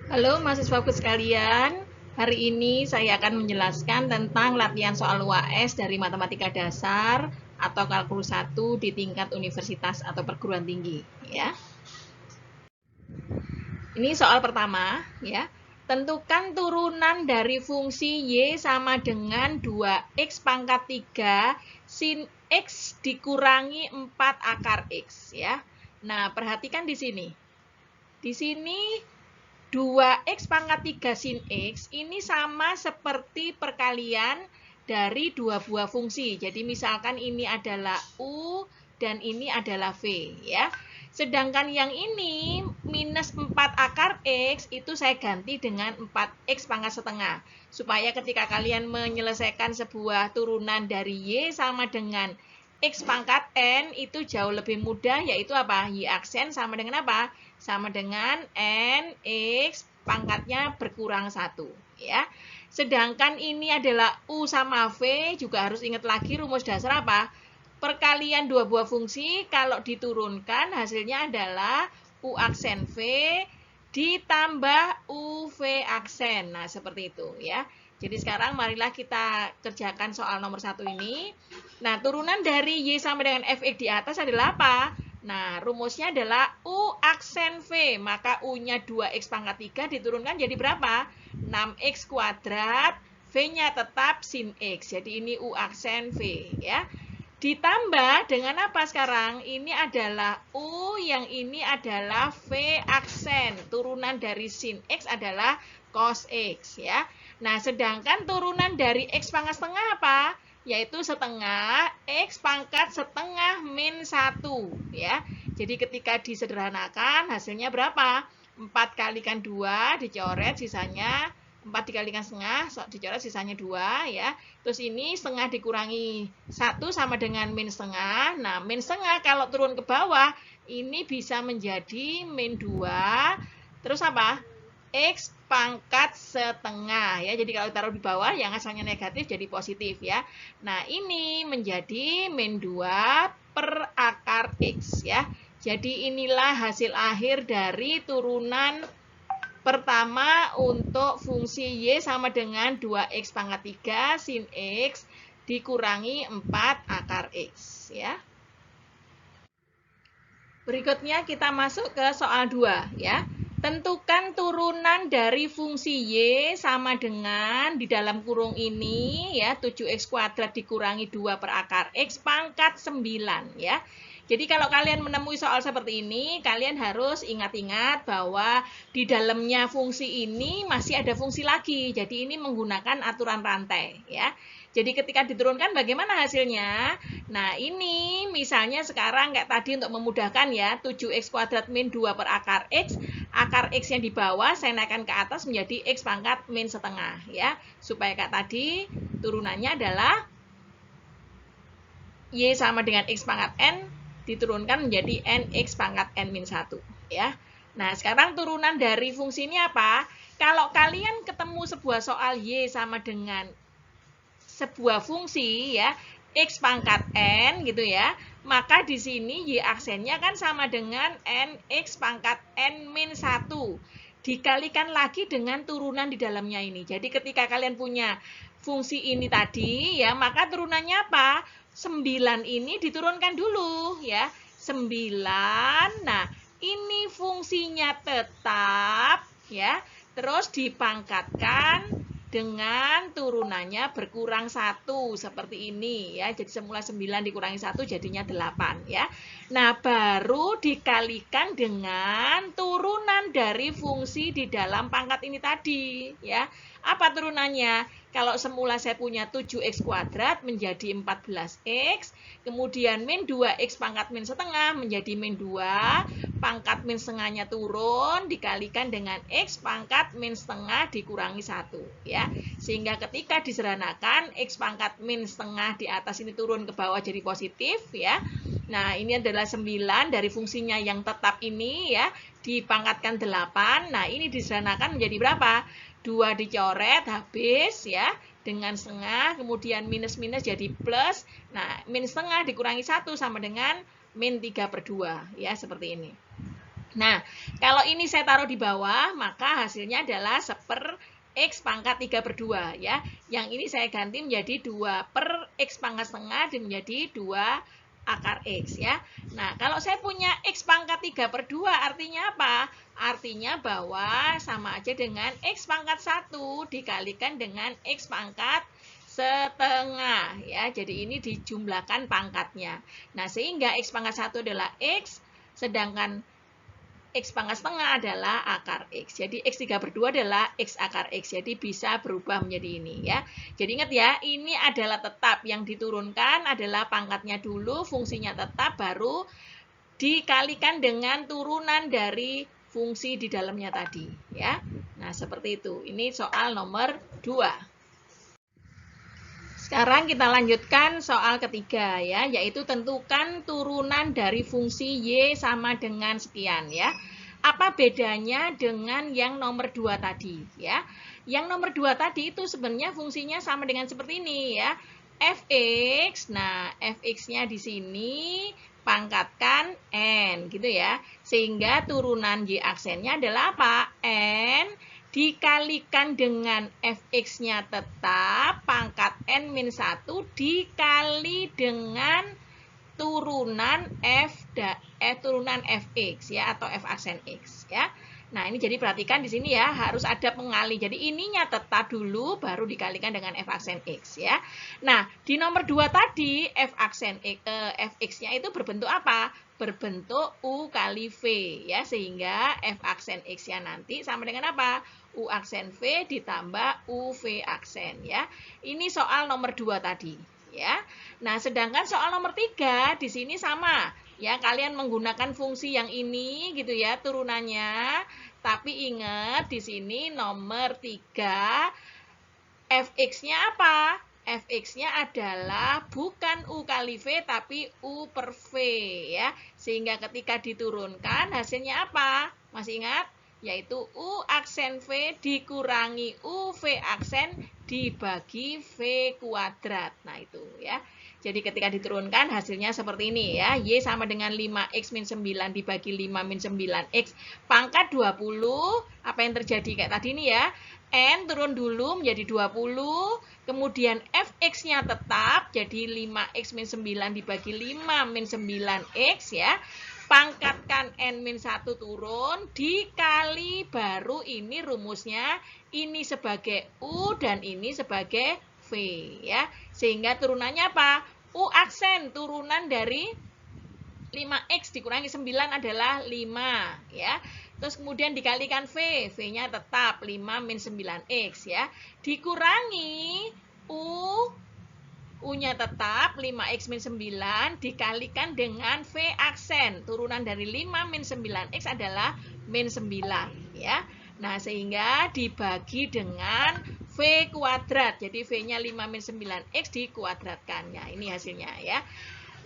Halo mahasiswaku sekalian, hari ini saya akan menjelaskan tentang latihan soal UAS dari matematika dasar atau kalkulus 1 di tingkat universitas atau perguruan tinggi ya. Ini soal pertama ya. Tentukan turunan dari fungsi Y sama dengan 2X pangkat 3 sin X dikurangi 4 akar X ya. Nah, perhatikan di sini. Di sini 2X pangkat 3 sin X ini sama seperti perkalian dari dua buah fungsi. Jadi misalkan ini adalah U dan ini adalah V ya. Sedangkan yang ini minus 4 akar X itu saya ganti dengan 4X pangkat setengah. Supaya ketika kalian menyelesaikan sebuah turunan dari Y sama dengan X pangkat N itu jauh lebih mudah, yaitu apa? Y aksen sama dengan apa? Sama dengan N X pangkatnya berkurang 1 ya. Sedangkan ini adalah U sama V, juga harus ingat lagi rumus dasar apa? Perkalian dua buah fungsi kalau diturunkan hasilnya adalah U aksen V ditambah UV aksen. Nah, seperti itu ya. Jadi sekarang marilah kita kerjakan soal nomor 1 ini. Nah, turunan dari Y sama dengan Fx di atas adalah apa? Nah, rumusnya adalah U aksen V. Maka U-nya 2X pangkat 3 diturunkan jadi berapa? 6X kuadrat. V-nya tetap sin X. Jadi ini U aksen V ya. Ditambah dengan apa sekarang? Ini adalah U, yang ini adalah V aksen. Turunan dari sin X adalah cos X ya. Nah, sedangkan turunan dari X pangkat setengah apa? Yaitu setengah X pangkat setengah min 1 ya. Jadi ketika disederhanakan hasilnya berapa? 4 kalikan 2 dicoret, sisanya 4 dikalikan setengah, dicoret sisanya 2 ya. Terus ini setengah dikurangi 1 sama dengan min setengah. Nah, min setengah kalau turun ke bawah ini bisa menjadi min 2. Terus apa? X pangkat setengah ya. Jadi kalau taruh di bawah yang asalnya negatif jadi positif ya. Nah, ini menjadi min 2 per akar X ya. Jadi inilah hasil akhir dari turunan pertama untuk fungsi Y sama dengan 2X pangkat 3 sin X dikurangi 4 akar X ya. Berikutnya kita masuk ke soal 2 ya. Tentukan turunan dari fungsi Y sama dengan di dalam kurung ini ya 7X kuadrat dikurangi 2 per akar X pangkat 9 ya. Jadi kalau kalian menemui soal seperti ini, kalian harus ingat-ingat bahwa di dalamnya fungsi ini masih ada fungsi lagi. Jadi ini menggunakan aturan rantai ya. Jadi ketika diturunkan bagaimana hasilnya? Nah, ini misalnya sekarang kayak tadi untuk memudahkan ya, 7X kuadrat min 2 per akar X yang di bawah saya naikkan ke atas menjadi X pangkat min setengah ya. Supaya kayak tadi turunannya adalah Y sama dengan X pangkat N diturunkan menjadi NX pangkat N min 1 ya. Nah, sekarang turunan dari fungsi ini apa? Kalau kalian ketemu sebuah soal Y sama dengan sebuah fungsi ya, X pangkat N gitu ya, maka di sini Y aksennya kan sama dengan NX pangkat N min 1. Dikalikan lagi dengan turunan di dalamnya ini. Jadi ketika kalian punya fungsi ini tadi ya, maka turunannya apa? 9 ini diturunkan dulu ya. 9. Nah, ini fungsinya tetap ya. Terus dipangkatkan dengan turunannya berkurang 1 seperti ini ya. Jadi semula 9 dikurangi 1 jadinya 8 ya. Nah, baru dikalikan dengan turunan dari fungsi di dalam pangkat ini tadi ya. Apa turunannya? Kalau semula saya punya 7X kuadrat menjadi 14X, kemudian min 2X pangkat min setengah menjadi min 2, pangkat min setengahnya turun, dikalikan dengan X pangkat min setengah dikurangi 1 ya. Sehingga ketika disederhanakan X pangkat min setengah di atas ini turun ke bawah jadi positif ya. Nah, ini adalah 9 dari fungsinya yang tetap ini ya, dipangkatkan 8. Nah, ini disederhanakan menjadi berapa? 2 dicoret habis ya, dengan setengah, kemudian minus-minus jadi plus. Nah, min setengah dikurangi 1 sama dengan min 3/2 ya, seperti ini. Nah, kalau ini saya taruh di bawah, maka hasilnya adalah 1/X pangkat 3/2 ya. Yang ini saya ganti menjadi 2/X pangkat setengah dan menjadi 2 akar X ya. Nah, kalau saya punya X pangkat 3/2 artinya apa? Artinya bahwa sama aja dengan X pangkat 1 dikalikan dengan X pangkat setengah ya. Jadi ini dijumlahkan pangkatnya. Nah, sehingga X pangkat 1 adalah X, sedangkan X pangkat setengah adalah akar X. Jadi X 3/2 adalah X akar X. Jadi bisa berubah menjadi ini ya. Jadi ingat ya, ini adalah tetap. Yang diturunkan adalah pangkatnya dulu, fungsinya tetap, baru dikalikan dengan turunan dari fungsi di dalamnya tadi ya. Nah, seperti itu. Ini soal nomor 2. Sekarang kita lanjutkan soal ketiga ya, yaitu tentukan turunan dari fungsi Y sama dengan sekian ya. Apa bedanya dengan yang nomor 2 tadi ya? Yang nomor 2 tadi itu sebenarnya fungsinya sama dengan seperti ini ya. Fx, nah Fx-nya di sini pangkatkan N gitu ya. Sehingga turunan Y aksennya adalah apa? N dikalikan dengan Fx-nya tetap, pangkat N-1 dikali dengan turunan turunan Fx ya, atau F aksen X ya. Nah, ini jadi perhatikan di sini ya, harus ada pengali. Jadi ininya tetap dulu baru dikalikan dengan F aksen X ya. Nah, di nomor 2 tadi F aksen Fx-nya itu berbentuk apa? Berbentuk U kali V ya, sehingga F aksen X-nya nanti sama dengan apa? U aksen V ditambah UV aksen ya. Ini soal nomor 2 tadi ya. Nah, sedangkan soal nomor 3 di sini sama ya, kalian menggunakan fungsi yang ini gitu ya turunannya. Tapi ingat di sini nomor 3 Fx-nya apa? Fx-nya adalah bukan U kali V tapi U per V ya. Sehingga ketika diturunkan hasilnya apa? Masih ingat? Yaitu U aksen V dikurangi UV aksen dibagi V kuadrat. Nah, itu ya. Jadi ketika diturunkan hasilnya seperti ini ya. Y sama dengan 5X min 9 dibagi 5 min 9X pangkat 20. Apa yang terjadi kayak tadi ini ya. N turun dulu menjadi 20. Kemudian Fx-nya tetap jadi 5X min 9 dibagi 5 min 9X ya. Pangkatkan N-1 turun dikali baru ini rumusnya. Ini sebagai U dan ini sebagai V ya. Sehingga turunannya apa? U aksen turunan dari 5X dikurangi 9 adalah 5 ya. Terus kemudian dikalikan V, V-nya tetap 5 min 9X ya. Dikurangi U-nya tetap 5X min 9 dikalikan dengan V aksen. Turunan dari 5 min 9X adalah min 9 ya. Nah, sehingga dibagi dengan V kuadrat. Jadi V-nya 5 min 9X dikuadratkan. Nah, ini hasilnya ya.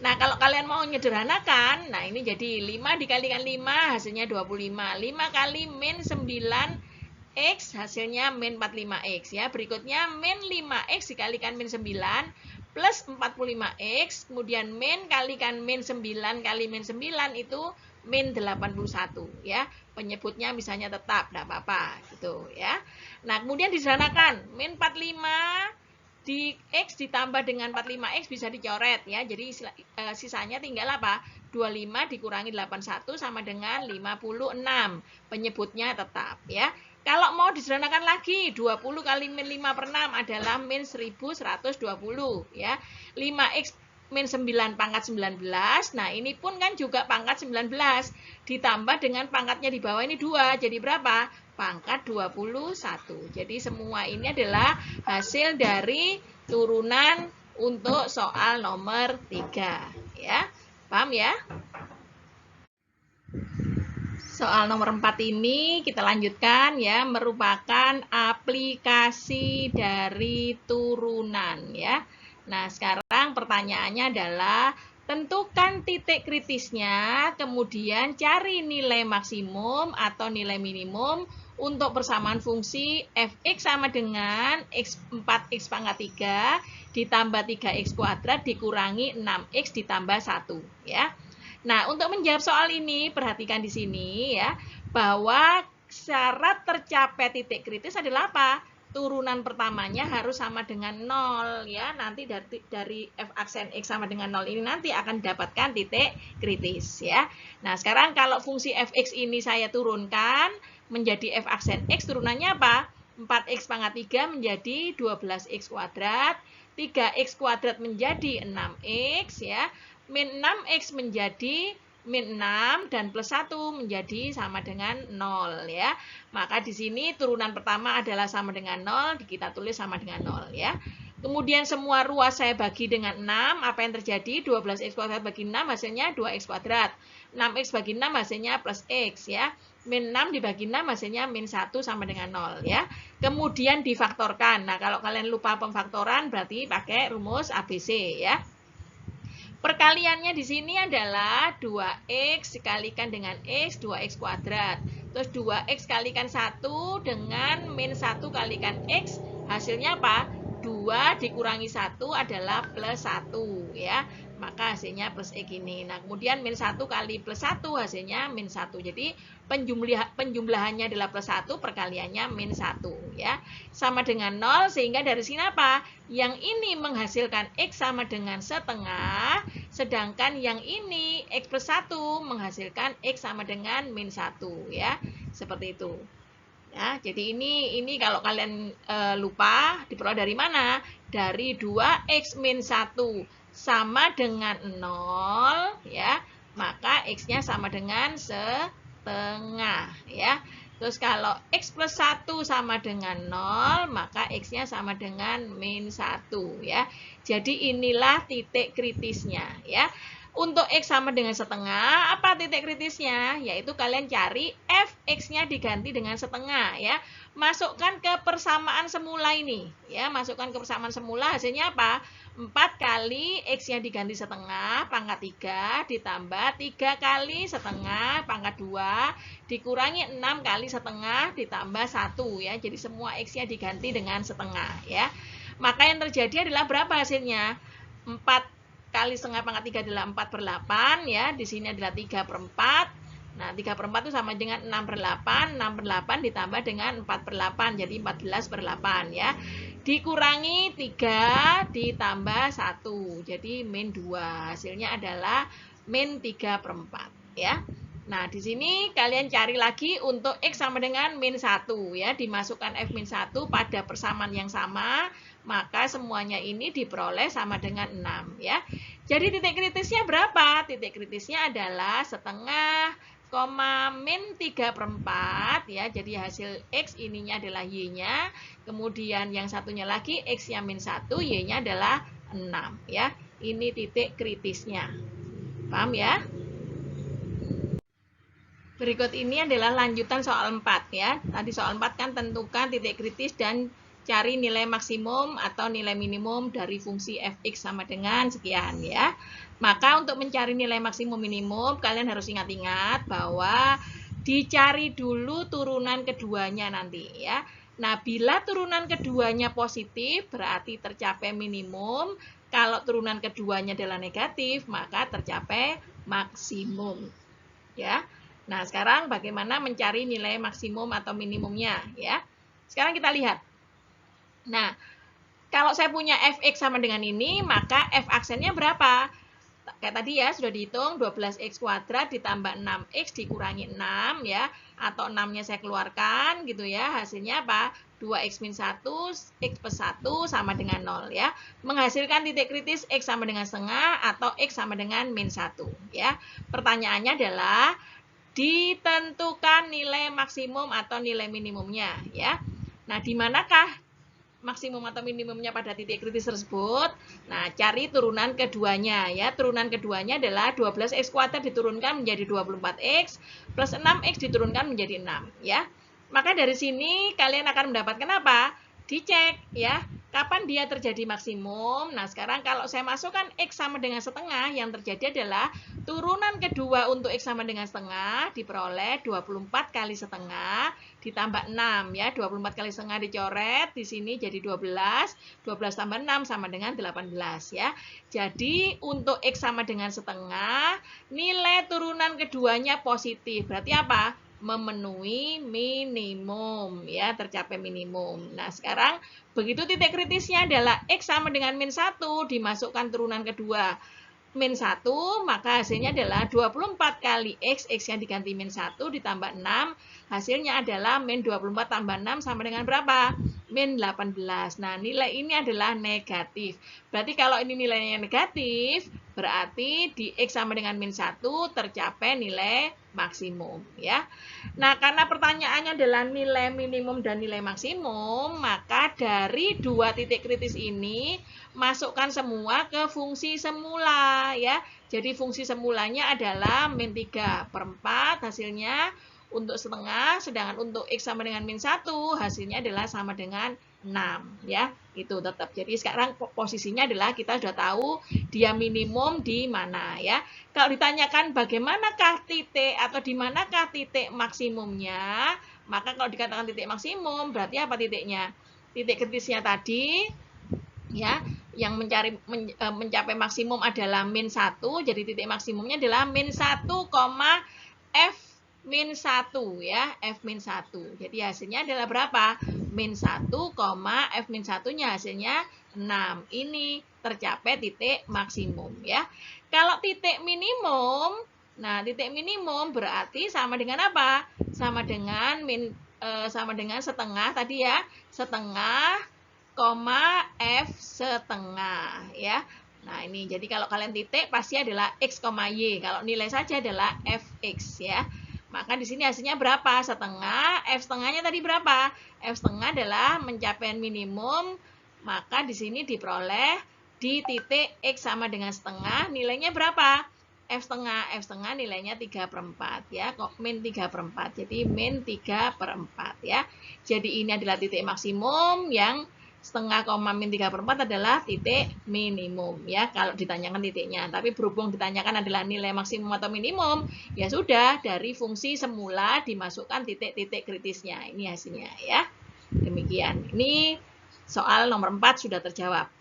Nah, kalau kalian mau menyederhanakan, nah ini jadi 5 dikalikan 5 hasilnya 25. 5 kali min 9X hasilnya min 45X ya. Berikutnya min 5X dikalikan min 9 plus 45X. Kemudian min kalikan min 9 kali min 9 itu min 81 ya. Penyebutnya misalnya tetap, enggak apa-apa gitu ya. Nah, kemudian disederhanakan, min 45 di X ditambah dengan 45X bisa dicoret ya. Jadi sisanya tinggal apa? 25 dikurangi 81 sama dengan 56. Penyebutnya tetap ya. Kalau mau disederhanakan lagi, 20 kali min 5 per 6 adalah min 1120 ya. 5X min 9 pangkat 19. Nah, ini pun kan juga pangkat 19. Ditambah dengan pangkatnya di bawah ini 2. Jadi berapa? Pangkat 21. Jadi semua ini adalah hasil dari turunan untuk soal nomor 3. Ya, paham ya? Soal nomor 4 ini kita lanjutkan ya, merupakan aplikasi dari turunan ya. Nah, sekarang pertanyaannya adalah tentukan titik kritisnya, kemudian cari nilai maksimum atau nilai minimum untuk persamaan fungsi Fx sama dengan 4x pangkat 3 ditambah 3x kuadrat dikurangi 6x ditambah 1 ya. Nah, untuk menjawab soal ini, perhatikan di sini ya, bahwa syarat tercapai titik kritis adalah apa? Turunan pertamanya harus sama dengan 0 ya. Nanti dari f aksen x sama dengan 0 ini nanti akan dapatkan titik kritis ya. Nah, sekarang kalau fungsi fx ini saya turunkan menjadi f aksen x, turunannya apa? 4x pangkat 3 menjadi 12x kuadrat, 3x kuadrat menjadi 6x ya. Min 6x menjadi min 6 dan plus 1 menjadi sama dengan 0 ya. Maka di sini turunan pertama adalah sama dengan 0, kita tulis sama dengan 0 ya. Kemudian semua ruas saya bagi dengan 6, apa yang terjadi? 12x kuadrat bagi 6 hasilnya 2x kuadrat. 6x bagi 6 hasilnya plus x ya. Min 6 dibagi 6 hasilnya min 1 sama dengan 0 ya. Kemudian difaktorkan. Nah, kalau kalian lupa pemfaktoran berarti pakai rumus ABC ya. Perkaliannya di sini adalah 2x dikalikan dengan x, 2x kuadrat. Terus 2x kalikan 1 dengan min 1 kalikan x, hasilnya apa? 2 dikurangi 1 adalah plus 1 ya. Maka hasilnya plus x ini. Nah, kemudian min 1 kali plus 1 hasilnya min 1. Jadi penjumlahannya adalah plus 1, perkaliannya min 1 ya. Sama dengan 0, sehingga dari sini apa? Yang ini menghasilkan x sama dengan setengah, sedangkan yang ini x plus 1 menghasilkan x sama dengan min 1 ya. Seperti itu. Ya, jadi ini kalau kalian lupa, diperoleh dari mana? Dari 2x min 1 sama dengan 0 ya, maka x-nya sama dengan setengah ya. Terus kalau x plus 1 sama dengan 0, maka x-nya sama dengan min 1 ya. Jadi inilah titik kritisnya ya. Untuk x sama dengan setengah, apa titik kritisnya? Yaitu kalian cari fx-nya diganti dengan setengah ya. Masukkan ke persamaan semula ini ya, masukkan ke persamaan semula, hasilnya apa? 4 kali x-nya diganti setengah pangkat 3 ditambah 3 kali setengah pangkat 2 dikurangi 6 kali setengah ditambah 1 ya. Jadi semua x-nya diganti dengan setengah ya. Maka yang terjadi adalah berapa hasilnya? 4 kali setengah pangkat 3 adalah 4/8 ya. Di sini adalah 3/4. Nah, 3/4 itu sama dengan 6/8. 6/8 ditambah dengan 4/8. Jadi 14/8 ya. Dikurangi 3 ditambah 1. Jadi min 2. Hasilnya adalah min 3/4 ya. Nah, di sini kalian cari lagi untuk x sama dengan min 1 ya. Dimasukkan f min 1 pada persamaan yang sama, maka semuanya ini diperoleh sama dengan 6 ya. Jadi titik kritisnya berapa? Titik kritisnya adalah setengah, min 3/4 ya. Jadi hasil x ininya adalah y-nya. Kemudian yang satunya lagi x-nya min 1, y-nya adalah 6 ya. Ini titik kritisnya. Paham ya? Berikut ini adalah lanjutan soal 4 ya. Tadi soal 4 kan tentukan titik kritis dan cari nilai maksimum atau nilai minimum dari fungsi fx sama dengan sekian ya. Maka untuk mencari nilai maksimum minimum, kalian harus ingat-ingat bahwa dicari dulu turunan keduanya nanti ya. Nah, bila turunan keduanya positif, berarti tercapai minimum. Kalau turunan keduanya adalah negatif, maka tercapai maksimum ya. Nah, sekarang bagaimana mencari nilai maksimum atau minimumnya ya. Sekarang kita lihat. Nah, kalau saya punya fx sama dengan ini, maka f aksennya berapa? Kayak tadi ya, sudah dihitung 12x kuadrat ditambah 6x dikurangi 6 ya. Atau 6-nya saya keluarkan gitu ya. Hasilnya apa? 2x min 1, x plus 1 sama dengan 0 ya. Menghasilkan titik kritis x sama dengan setengah atau x sama dengan min 1 ya. Pertanyaannya adalah ditentukan nilai maksimum atau nilai minimumnya ya. Nah, di manakah maksimum atau minimumnya pada titik kritis tersebut? Nah, cari turunan keduanya ya. Turunan keduanya adalah 12x kuadrat diturunkan menjadi 24x plus 6x diturunkan menjadi 6 ya. Maka dari sini kalian akan mendapatkan apa? Dicek ya. Kapan dia terjadi maksimum? Nah, sekarang kalau saya masukkan X sama dengan setengah, yang terjadi adalah turunan kedua untuk X sama dengan setengah diperoleh 24 kali setengah ditambah 6 ya. 24 kali setengah dicoret, di sini jadi 12. 12 tambah 6 sama dengan 18 ya. Jadi untuk X sama dengan setengah, nilai turunan keduanya positif. Berarti apa? Memenuhi minimum ya, tercapai minimum. Nah, sekarang begitu titik kritisnya adalah X sama dengan min 1 dimasukkan turunan kedua min 1, maka hasilnya adalah 24 kali X, X-nya diganti min 1 ditambah 6, hasilnya adalah min 24 tambah 6 sama dengan berapa? Min 18. Nah, nilai ini adalah negatif. Berarti kalau ini nilainya negatif, berarti di X sama dengan min 1 tercapai nilai maksimum ya. Nah, karena pertanyaannya adalah nilai minimum dan nilai maksimum, maka dari dua titik kritis ini masukkan semua ke fungsi semula ya. Jadi fungsi semulanya adalah min 3/4 hasilnya untuk setengah, sedangkan untuk X sama dengan min 1 hasilnya adalah sama dengan 6 ya. Itu tetap. Jadi sekarang posisinya adalah kita sudah tahu dia minimum di mana ya. Kalau ditanyakan bagaimanakah titik atau di manakah titik maksimumnya, maka kalau dikatakan titik maksimum berarti apa titiknya? Titik kritisnya tadi ya, yang mencapai maksimum adalah min 1, jadi titik maksimumnya adalah min 1, F min 1 ya, F min 1. Jadi hasilnya adalah berapa? Min 1, F min 1-nya hasilnya 6. Ini tercapai titik maksimum ya. Kalau titik minimum, nah titik minimum berarti sama dengan apa? Sama dengan setengah tadi ya, setengah, F setengah ya. Nah, ini jadi kalau kalian titik pasti adalah X, Y. Kalau nilai saja adalah Fx ya. Maka di sini hasilnya berapa? Setengah. F setengahnya tadi berapa? F setengah adalah pencapaian minimum. Maka di sini diperoleh di titik X sama dengan setengah. Nilainya berapa? F setengah nilainya 3/4 ya. Min 3/4. Jadi min 3/4 ya. Jadi ini adalah titik maksimum yang setengah, min 3/4 adalah titik minimum ya kalau ditanyakan titiknya. Tapi berhubung ditanyakan adalah nilai maksimum atau minimum, ya sudah dari fungsi semula dimasukkan titik-titik kritisnya. Ini hasilnya ya. Demikian. Ini soal nomor 4 sudah terjawab.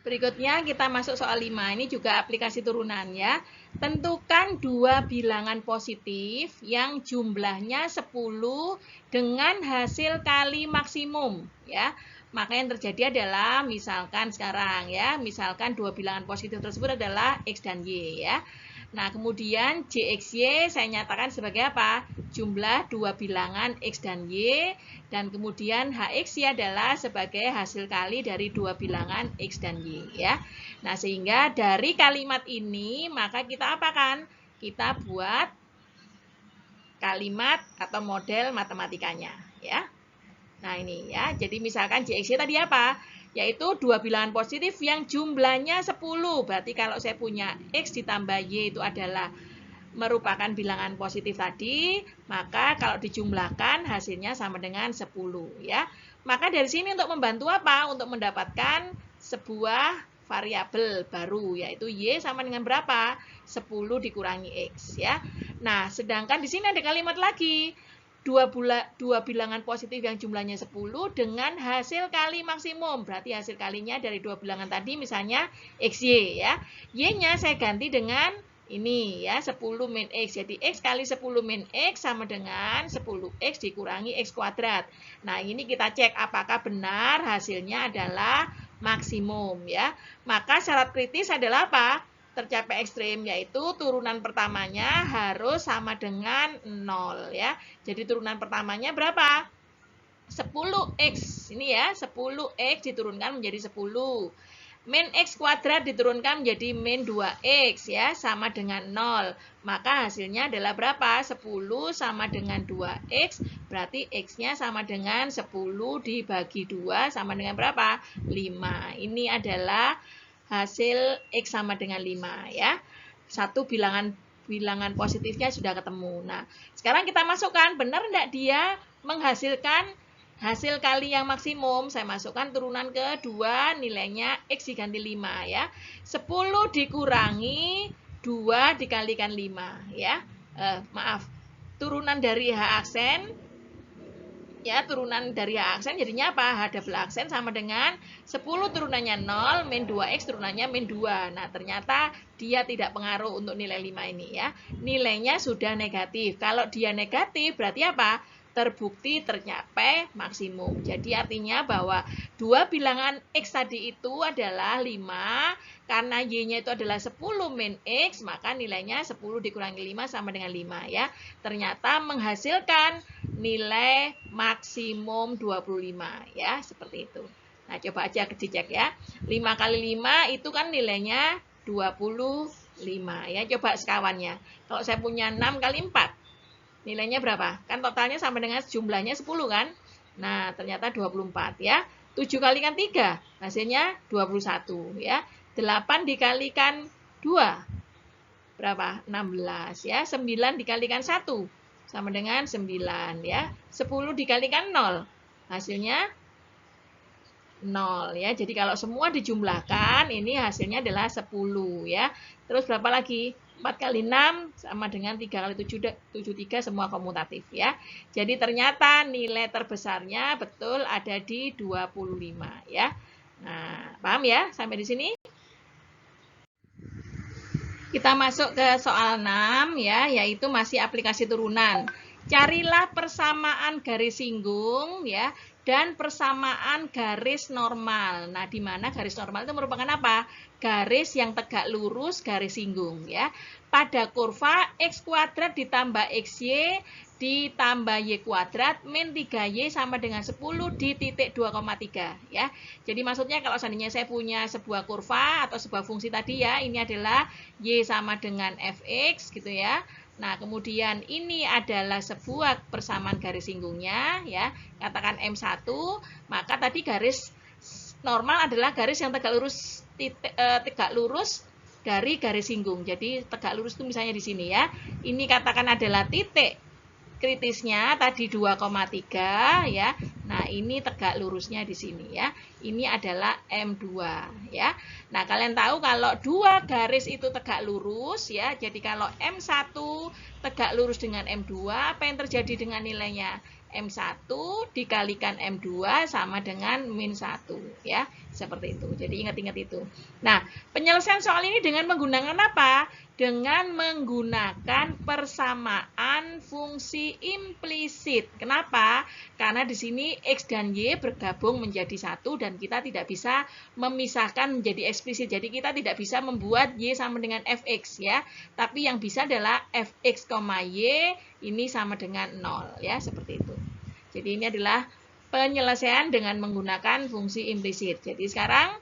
Berikutnya kita masuk soal 5. Ini juga aplikasi turunan ya. Tentukan dua bilangan positif yang jumlahnya 10 dengan hasil kali maksimum ya. Maka yang terjadi adalah misalkan sekarang ya, misalkan dua bilangan positif tersebut adalah X dan Y ya. Nah, kemudian JXY saya nyatakan sebagai apa? Jumlah dua bilangan X dan Y, dan kemudian HXY adalah sebagai hasil kali dari dua bilangan X dan Y ya. Nah, sehingga dari kalimat ini maka kita apakan? Kita buat kalimat atau model matematikanya ya. Nah, ini ya. Jadi misalkan JXY tadi apa? Yaitu dua bilangan positif yang jumlahnya 10. Berarti kalau saya punya X ditambah Y itu adalah merupakan bilangan positif tadi, maka kalau dijumlahkan hasilnya sama dengan 10 ya. Maka dari sini untuk membantu apa? Untuk mendapatkan sebuah variabel baru, yaitu Y sama dengan berapa? 10 dikurangi X ya. Nah, sedangkan di sini ada kalimat lagi. Dua bilangan positif yang jumlahnya 10 dengan hasil kali maksimum. Berarti hasil kalinya dari dua bilangan tadi misalnya XY ya. Y-nya saya ganti dengan ini ya, 10 min X. Jadi X kali 10 min X sama dengan 10X dikurangi X kuadrat. Nah, ini kita cek apakah benar hasilnya adalah maksimum ya. Maka syarat kritis adalah apa? Tercapai ekstrim, yaitu turunan pertamanya harus sama dengan 0 ya. Jadi turunan pertamanya berapa? 10X. Ini ya, 10X diturunkan menjadi 10. Min X kuadrat diturunkan menjadi min 2X ya, sama dengan 0. Maka hasilnya adalah berapa? 10 sama dengan 2X, berarti X-nya sama dengan 10 dibagi 2 sama dengan berapa? 5. Ini adalah hasil X sama dengan 5 ya. Satu bilangan positifnya sudah ketemu. Nah, sekarang kita masukkan, benar enggak dia menghasilkan Hasil kali yang maksimum, saya masukkan turunan kedua, nilainya X diganti 5 ya. 10 dikurangi 2 dikalikan 5 ya. Maaf, turunan dari H aksen ya, turunan dari H aksen jadinya apa? H double aksen sama dengan 10 turunannya 0 min 2X turunannya min 2. Nah, ternyata dia tidak pengaruh untuk nilai 5 ini ya. Nilainya sudah negatif. Kalau dia negatif berarti apa? Terbukti tercapai maksimum. Jadi artinya bahwa dua bilangan X tadi itu adalah 5, karena Y-nya itu adalah 10 min X, maka nilainya 10 dikurangi 5 sama dengan 5 ya. Ternyata menghasilkan nilai maksimum 25 ya, seperti itu. Nah, coba aja dicek ya. 5 kali 5 itu kan nilainya 25 ya. Coba sekawannya. Kalau saya punya 6 kali 4, nilainya berapa? Kan totalnya sama dengan jumlahnya 10 kan? Nah, ternyata 24 ya. 7 kalikan 3, hasilnya 21 ya. 8 dikalikan 2, berapa? 16 ya. 9 dikalikan 1, sama dengan 9 ya. 10 dikalikan 0, hasilnya 0 ya. Jadi kalau semua dijumlahkan, ini hasilnya adalah 10 ya. Terus berapa lagi? 4 kali 6 sama dengan 3 kali 7, 73 semua komutatif ya. Jadi ternyata nilai terbesarnya betul ada di 25 ya. Nah, paham ya sampai di sini? Kita masuk ke soal 6 ya, yaitu masih aplikasi turunan. Carilah persamaan garis singgung ya dan persamaan garis normal. Nah, di mana garis normal itu merupakan apa? Garis yang tegak lurus garis singgung ya. Pada kurva X kuadrat ditambah XY ditambah Y kuadrat min 3Y sama dengan 10 di titik 2,3 ya. Jadi maksudnya kalau seandainya saya punya sebuah kurva atau sebuah fungsi tadi ya, ini adalah Y sama dengan Fx gitu ya. Nah, kemudian ini adalah sebuah persamaan garis singgungnya ya. Katakan M1, maka tadi garis normal adalah garis yang tegak lurus dari garis singgung. Jadi tegak lurus itu misalnya di sini ya. Ini katakan adalah titik kritisnya tadi 2,3 ya. Nah, ini tegak lurusnya di sini ya. Ini adalah M2 ya. Nah, kalian tahu kalau dua garis itu tegak lurus ya. Jadi kalau M1 tegak lurus dengan M2, apa yang terjadi dengan nilainya? M1 dikalikan M2 sama dengan min 1 ya. Seperti itu. Jadi ingat-ingat itu. Nah, penyelesaian soal ini dengan menggunakan apa? Dengan menggunakan persamaan fungsi implisit. Kenapa? Karena di sini X dan Y bergabung menjadi satu dan kita tidak bisa memisahkan menjadi eksplisit. Jadi kita tidak bisa membuat Y sama dengan Fx ya. Tapi yang bisa adalah Fx, Y ini sama dengan 0 ya, seperti itu. Jadi ini adalah penyelesaian dengan menggunakan fungsi implisit. Jadi sekarang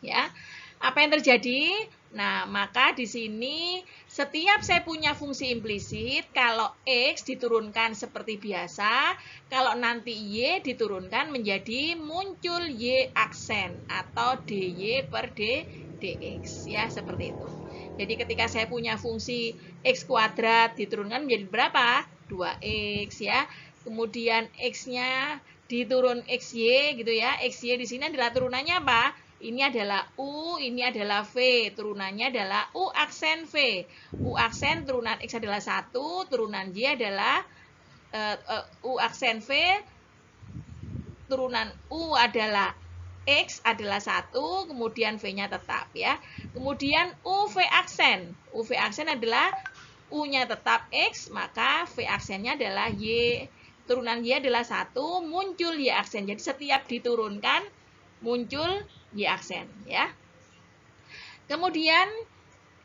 ya, apa yang terjadi? Nah, maka di sini setiap saya punya fungsi implisit, kalau X diturunkan seperti biasa, kalau nanti Y diturunkan menjadi muncul Y aksen atau dy per dx ya, seperti itu. Jadi ketika saya punya fungsi X kuadrat diturunkan menjadi berapa? 2X ya. Kemudian X-nya diturun XY gitu ya. XY di sini adalah turunannya apa? Ini adalah U, ini adalah V. Turunannya adalah U aksen V. U aksen turunan X adalah 1, turunan Y adalah U aksen V, turunan U adalah X adalah 1, kemudian V-nya tetap ya. Kemudian UV aksen. UV aksen adalah U-nya tetap X, maka V aksennya adalah Y. Turunan Y adalah 1, muncul Y aksen. Jadi setiap diturunkan muncul Y aksen ya. Kemudian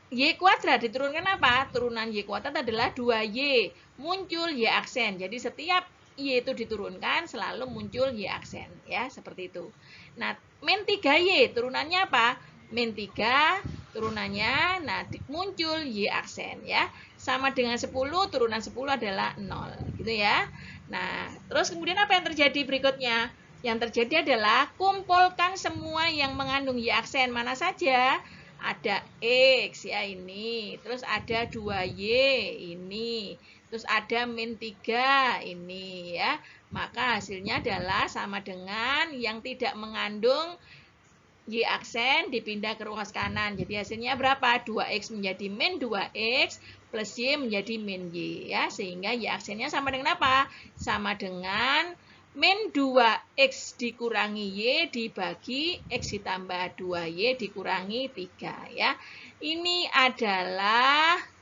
Y kuadrat diturunkan apa? Turunan Y kuadrat adalah 2Y, muncul Y aksen. Jadi setiap Y itu diturunkan selalu muncul Y aksen ya, seperti itu. Nah, min 3Y turunannya apa? Min 3 turunannya muncul Y aksen ya. Sama dengan 10, turunan 10 adalah 0 gitu ya. Nah, terus kemudian apa yang terjadi berikutnya? Yang terjadi adalah kumpulkan semua yang mengandung Y aksen. Mana saja? Ada X ya ini. Terus ada 2Y ini. terus ada min 3 ini ya. Maka hasilnya adalah sama dengan yang tidak mengandung Y aksen dipindah ke ruas kanan. Jadi hasilnya berapa? 2X menjadi min 2X plus Y menjadi min Y ya. Sehingga Y aksennya sama dengan apa? Sama dengan min 2X dikurangi Y dibagi X ditambah 2Y dikurangi 3 ya. Ini adalah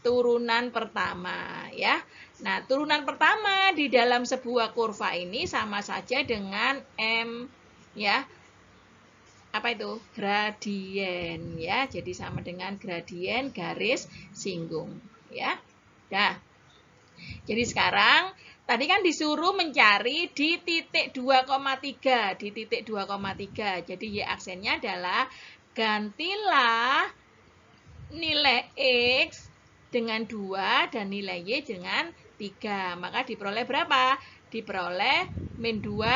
turunan pertama ya. Nah, turunan pertama di dalam sebuah kurva ini sama saja dengan M ya. Apa itu? Gradien ya. Jadi sama dengan gradien garis singgung ya. Nah, jadi sekarang tadi kan disuruh mencari di titik 2,3, di titik 2,3. Jadi Y aksennya adalah gantilah nilai X dengan 2 dan nilai Y dengan 3. Maka diperoleh berapa? Diperoleh min 2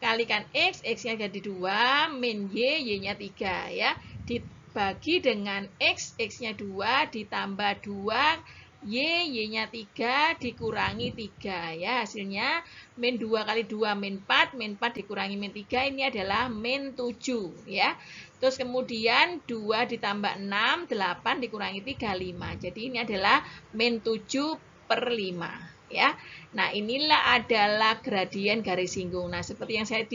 kalikan X, X-nya jadi 2, min Y, Y-nya 3 ya. Dibagi dengan X, X-nya 2, ditambah 2, Y, Y-nya 3, dikurangi 3 ya. Hasilnya min 2 kali 2, min 4 dikurangi min 3, ini adalah min 7 ya. Terus kemudian 2 ditambah 6, 8 dikurangi 3, 5. Jadi ini adalah min 7/5 ya. Nah, inilah adalah gradien garis singgung. Nah, seperti yang saya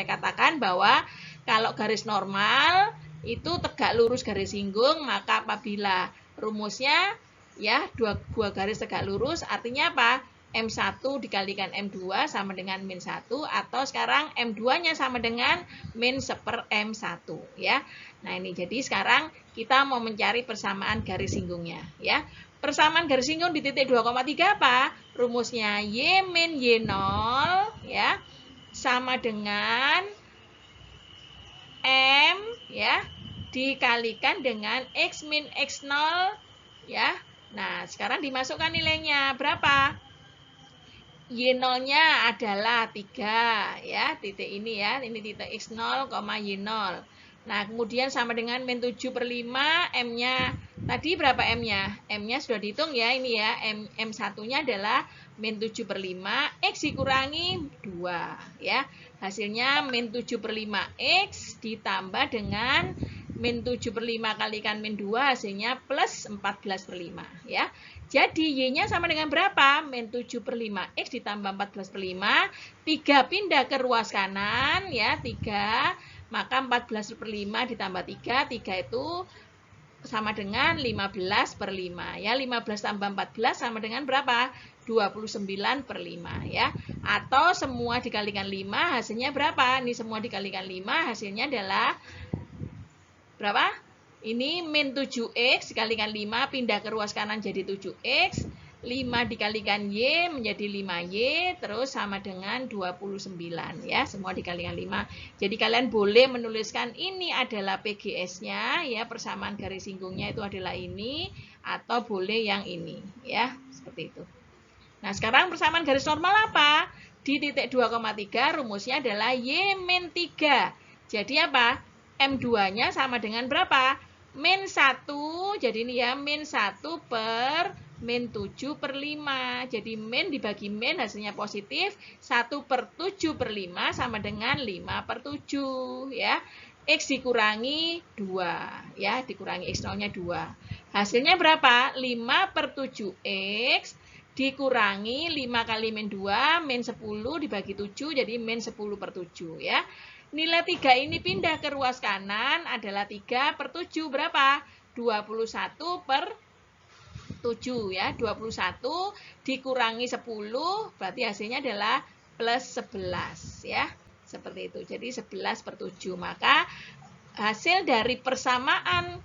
katakan bahwa kalau garis normal itu tegak lurus garis singgung, maka apabila rumusnya ya dua garis tegak lurus artinya apa? M1 dikalikan M2 sama dengan min 1 atau sekarang M2-nya sama dengan min 1/M1 ya. Nah, ini jadi sekarang kita mau mencari persamaan garis singgungnya ya. Persamaan garis singgung di titik 2,3 apa? Rumusnya Y min Y0 ya sama dengan M ya dikalikan dengan X min X0 ya. Nah, sekarang dimasukkan nilainya berapa? Y0-nya adalah 3 ya, titik ini ya, ini titik X0, Y0. Nah, kemudian sama dengan min 7/5, M-nya tadi berapa M-nya? M-nya sudah dihitung ya, ini ya, M1-nya adalah min 7/5, X dikurangi 2 ya. Hasilnya min 7/5X ditambah dengan min 7/5 kalikan min 2 hasilnya plus 14/5 ya. Jadi Y-nya sama dengan berapa? Min 7/5X ditambah 14/5, 3 pindah ke ruas kanan ya, 3, maka 14/5 ditambah 3, 3 itu sama dengan 15/5 ya. 15 tambah 14 sama dengan berapa? 29/5 ya. Atau semua dikalikan 5 hasilnya berapa? Ini semua dikalikan 5 hasilnya adalah berapa? Ini min 7X dikalikan 5 pindah ke ruas kanan jadi 7X. 5 dikalikan Y menjadi 5Y, terus sama dengan 29 ya, semua dikalikan 5. Jadi kalian boleh menuliskan ini adalah PGS-nya ya, persamaan garis singgungnya itu adalah ini, atau boleh yang ini ya, seperti itu. Nah, sekarang persamaan garis normal apa? Di titik 2,3 rumusnya adalah Y min 3. Jadi apa? M2-nya sama dengan berapa? Min 1, jadi ini ya, min 1 per min 7/5. Jadi min dibagi min hasilnya positif. 1/7/5 sama dengan 5/7 ya. X dikurangi 2 ya, dikurangi X0-nya 2. Hasilnya berapa? 5/7X dikurangi 5 kali min 2, min 10 dibagi 7 jadi min 10/7 ya. Nilai 3 ini pindah ke ruas kanan adalah 3/7 berapa? 21/7 ya, 21 dikurangi 10 berarti hasilnya adalah plus 11 ya, seperti itu. Jadi 11/7. Maka hasil dari persamaan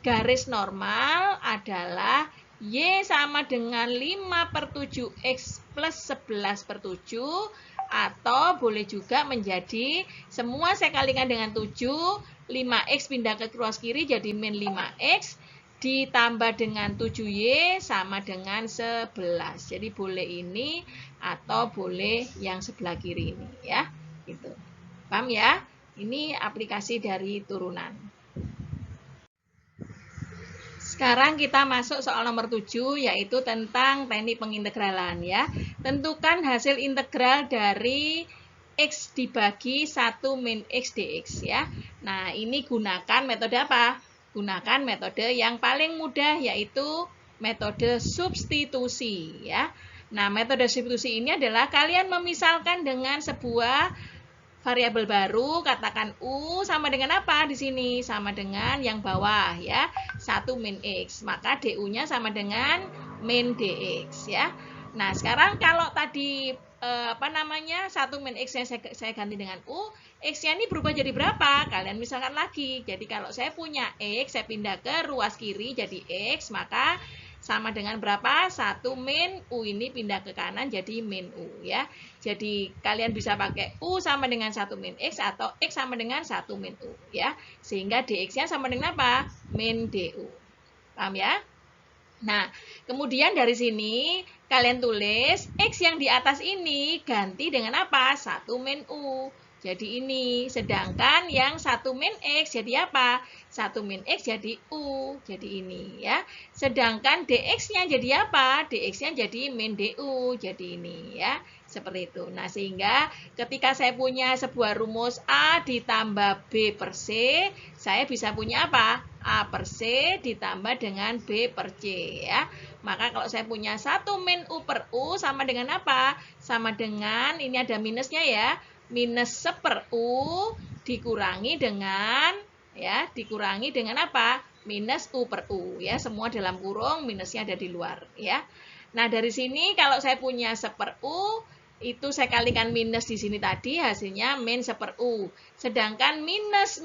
garis normal adalah Y sama dengan 5/7X plus 11/7, atau boleh juga menjadi semua saya kalikan dengan 7, 5X pindah ke ruas kiri jadi min 5X ditambah dengan 7Y sama dengan 11. Jadi boleh ini atau boleh yang sebelah kiri ini ya. Gitu. Paham ya? Ini aplikasi dari turunan. Sekarang kita masuk soal nomor 7, yaitu tentang teknik pengintegralan ya. Tentukan hasil integral dari X dibagi 1 min X dx ya. Nah, ini gunakan metode apa? Gunakan metode yang paling mudah, yaitu metode substitusi ya. Nah, metode substitusi ini adalah kalian memisalkan dengan sebuah variabel baru, katakan U sama dengan apa di sini? Sama dengan yang bawah ya, 1 min X. Maka DU-nya sama dengan min DX ya. Nah, sekarang kalau tadi 1 min X-nya saya ganti dengan U, X-nya ini berubah jadi berapa? Kalian misalkan lagi. Jadi kalau saya punya X, saya pindah ke ruas kiri jadi X, maka sama dengan berapa? 1 min U ini pindah ke kanan jadi min U ya. Jadi kalian bisa pakai U sama dengan 1 min X atau X sama dengan 1 min U ya. Sehingga DX-nya sama dengan apa? Min DU. Paham ya? Nah, kemudian dari sini kalian tulis X yang di atas ini ganti dengan apa? 1 min U. Jadi ini, sedangkan yang 1 min X jadi apa? 1 min X jadi U, jadi ini ya. Sedangkan DX-nya jadi apa? DX-nya jadi min DU, jadi ini ya. Seperti itu. Nah, sehingga ketika saya punya sebuah rumus A ditambah B per C, saya bisa punya apa? A per C ditambah dengan B per C ya. Maka kalau saya punya 1 min U per U sama dengan apa? Sama dengan, ini ada minusnya ya, minus 1 per U dikurangi dengan ya, dikurangi dengan apa? Minus U per U ya, semua dalam kurung, minusnya ada di luar ya. Nah, dari sini kalau saya punya 1 per U itu saya kalikan minus di sini tadi, hasilnya min 1 per U. Sedangkan minus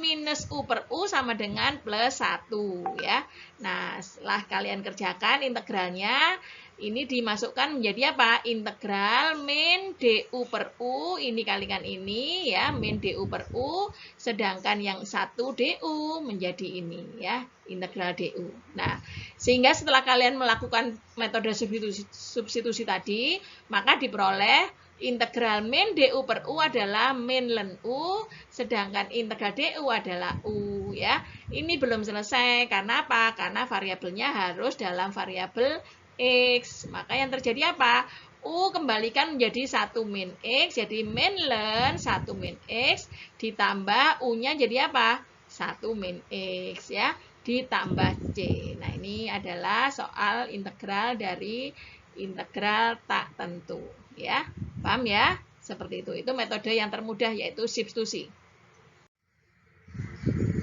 U per U sama dengan plus 1 ya. Nah, setelah kalian kerjakan integralnya, ini dimasukkan menjadi apa? Integral min DU per U, ini kalikan ini ya, min DU per U, sedangkan yang 1 DU menjadi ini ya, integral DU. Nah, sehingga setelah kalian melakukan metode substitusi tadi, maka diperoleh integral min DU per U adalah min ln U, sedangkan integral DU adalah U ya. Ini belum selesai, karena apa? Karena variabelnya harus dalam variabel X. Maka yang terjadi apa? U kembalikan menjadi 1 min X, jadi min ln 1 min X, ditambah U-nya jadi apa? 1 min X ya, ditambah C. Nah, ini adalah soal integral dari integral tak tentu ya. Paham ya? Seperti itu. Itu metode yang termudah, yaitu substitusi.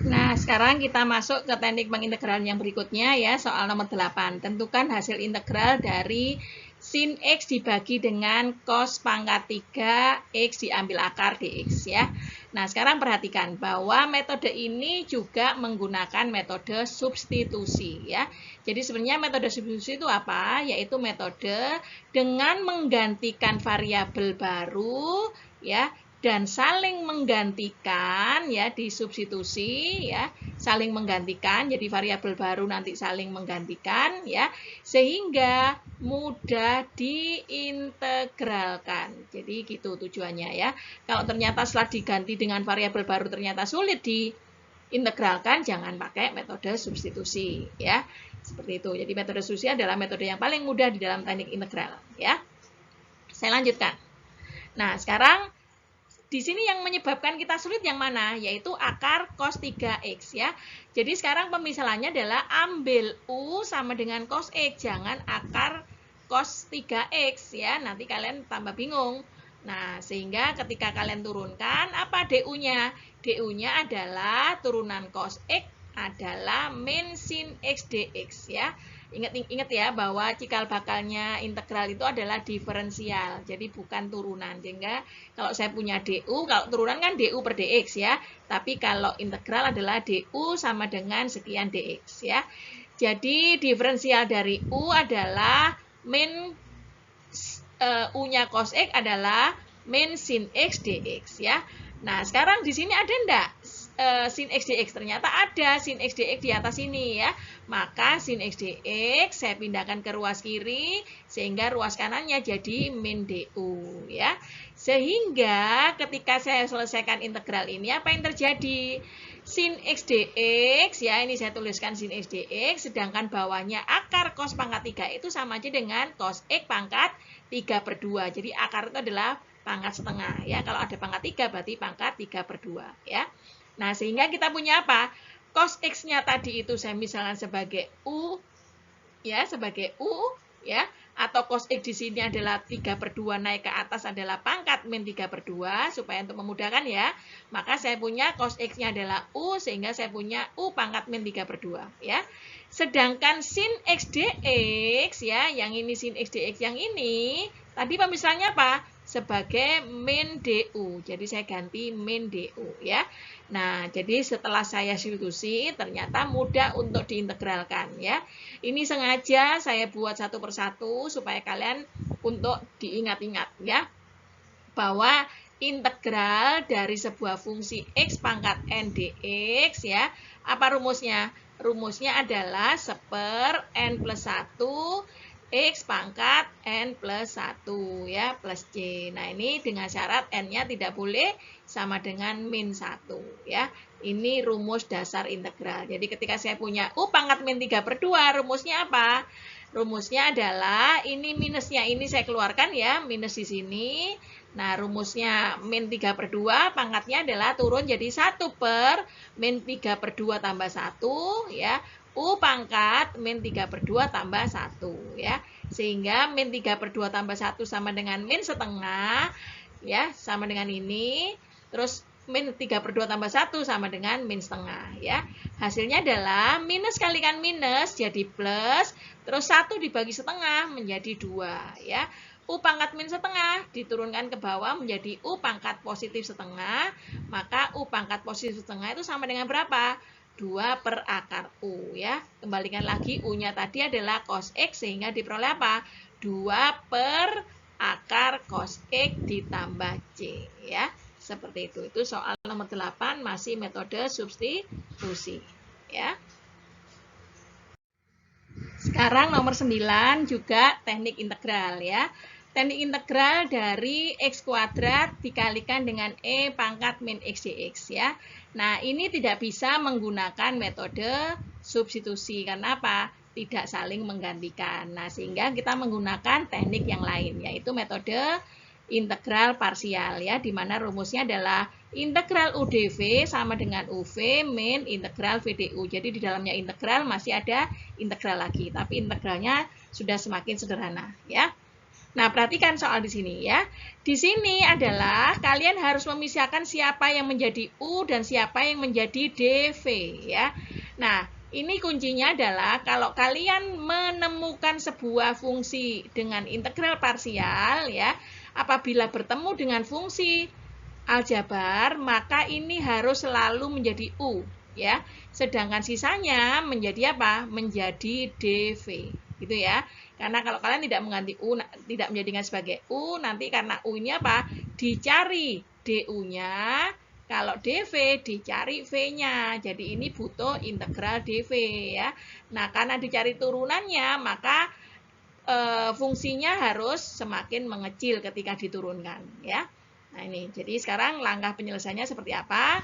Nah, sekarang kita masuk ke teknik pengintegralan yang berikutnya ya, soal nomor 8. Tentukan hasil integral dari sin X dibagi dengan cos pangkat 3 X diambil akar dx ya. Nah, sekarang perhatikan bahwa metode ini juga menggunakan metode substitusi ya. Jadi sebenarnya metode substitusi itu apa? Yaitu metode dengan menggantikan variabel baru ya, dan saling menggantikan ya, disubstitusi ya, saling menggantikan, jadi variabel baru nanti saling menggantikan ya, sehingga mudah diintegralkan. Jadi gitu tujuannya ya. Kalau ternyata setelah diganti dengan variabel baru ternyata sulit diintegralkan, jangan pakai metode substitusi ya. Seperti itu. Jadi metode substitusi adalah metode yang paling mudah di dalam teknik integral ya. Saya lanjutkan. Nah, sekarang di sini yang menyebabkan kita sulit yang mana? Yaitu akar cos 3x ya. Jadi sekarang pemisalannya adalah ambil U sama dengan cos X. Jangan akar cos 3x ya. Nanti kalian tambah bingung. Nah, sehingga ketika kalian turunkan, apa DU-nya? DU-nya adalah turunan cos X adalah min sin X dx ya. Ingat ya bahwa cikal bakalnya integral itu adalah diferensial, jadi bukan turunan. Sehingga kalau saya punya DU, kalau turunan kan DU per dx ya, tapi kalau integral adalah DU sama dengan sekian dx ya. Jadi diferensial dari U adalah min U-nya cos X adalah min sin X dx ya. Nah, sekarang di sini ada enggak sin X dx? Ternyata ada sin X dx di atas ini ya. Maka sin X dx saya pindahkan ke ruas kiri, sehingga ruas kanannya jadi min DU ya. Sehingga ketika saya selesaikan integral ini, apa yang terjadi? sin X dx, ya ini saya tuliskan sin X dx, sedangkan bawahnya akar cos pangkat 3 itu sama aja dengan cos X pangkat 3/2. Jadi akar itu adalah pangkat setengah, ya. Kalau ada pangkat 3 berarti pangkat 3/2, ya. Nah, sehingga kita punya apa? Cos X-nya tadi itu saya misalkan sebagai U, ya, sebagai U, ya. Atau cos X di sini adalah 3/2 naik ke atas adalah pangkat min 3/2, supaya untuk memudahkan ya, maka saya punya cos X-nya adalah U, sehingga saya punya U pangkat min 3/2, ya. Sedangkan sin X dx, ya, yang ini sin X dx yang ini, tadi pemisahannya apa? Sebagai min du, jadi saya ganti min du, ya. Nah, jadi setelah saya substitusi, ternyata mudah untuk diintegralkan, ya. Ini sengaja saya buat satu persatu supaya kalian untuk diingat-ingat, ya, bahwa integral dari sebuah fungsi x pangkat n dx, ya, apa rumusnya? Rumusnya adalah 1/n plus 1 X pangkat N plus 1, ya, plus C. Nah, ini dengan syarat N-nya tidak boleh sama dengan min 1, ya. Ini rumus dasar integral. Jadi ketika saya punya U pangkat min 3/2, rumusnya apa? Rumusnya adalah ini minusnya ini saya keluarkan, ya, minus di sini. Nah, rumusnya min 3/2 pangkatnya adalah turun jadi 1 per min 3/2 tambah 1, ya. U pangkat min 3/2 tambah 1, ya. Sehingga min 3/2 tambah 1 sama dengan min setengah, ya, sama dengan ini. Terus min 3/2 tambah 1 sama dengan min setengah, ya. Hasilnya adalah minus kalikan minus jadi plus, terus 1 dibagi setengah menjadi 2, ya. U pangkat min setengah diturunkan ke bawah menjadi U pangkat positif setengah, maka U pangkat positif setengah itu sama dengan berapa? 2 per akar U, ya. Kembalikan lagi U-nya tadi adalah cos X, sehingga diperoleh apa? 2 per akar cos X ditambah C, ya. Seperti itu. Itu soal nomor 8 masih metode substitusi, ya. Sekarang nomor 9 juga teknik integral, ya. Teknik integral dari X kuadrat dikalikan dengan E pangkat min X dx, ya. Nah, ini tidak bisa menggunakan metode substitusi. Karena apa? Tidak saling menggantikan. Nah, sehingga kita menggunakan teknik yang lain, yaitu metode integral parsial, ya, di mana rumusnya adalah integral UdV sama dengan UV min integral VdU. Jadi di dalamnya integral masih ada integral lagi, tapi integralnya sudah semakin sederhana, ya. Nah, perhatikan soal di sini, ya. Di sini adalah kalian harus memisahkan siapa yang menjadi U dan siapa yang menjadi dV, ya. Nah, ini kuncinya adalah kalau kalian menemukan sebuah fungsi dengan integral parsial, ya, apabila bertemu dengan fungsi aljabar, maka ini harus selalu menjadi U, ya. Sedangkan sisanya menjadi apa? Menjadi dV, gitu ya. Karena kalau kalian tidak mengganti U, tidak menjadikan sebagai U, nanti karena U ini apa? Dicari DU-nya, kalau dV dicari V-nya. Jadi ini butuh integral dV, ya. Nah, karena dicari turunannya, maka fungsinya harus semakin mengecil ketika diturunkan, ya. Nah, ini. Jadi sekarang langkah penyelesaiannya seperti apa?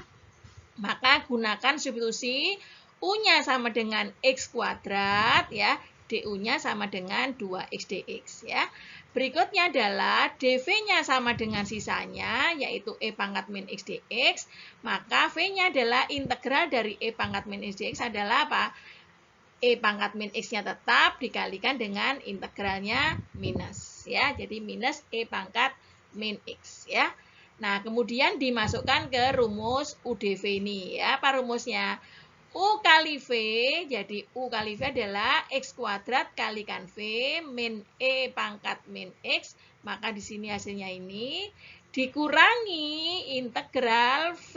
Maka gunakan substitusi U-nya sama dengan X kuadrat, ya. DU-nya sama dengan 2X dx, ya. Berikutnya adalah dV-nya sama dengan sisanya, yaitu E pangkat min X dx. Maka V-nya adalah integral dari E pangkat min X dx adalah apa? E pangkat min X-nya tetap dikalikan dengan integralnya minus, ya. Jadi minus E pangkat min X, ya. Nah, kemudian dimasukkan ke rumus UdV ini, ya. Apa rumusnya? U kali V, jadi U kali V adalah X kuadrat kalikan V min E pangkat min X, maka di sini hasilnya ini dikurangi integral V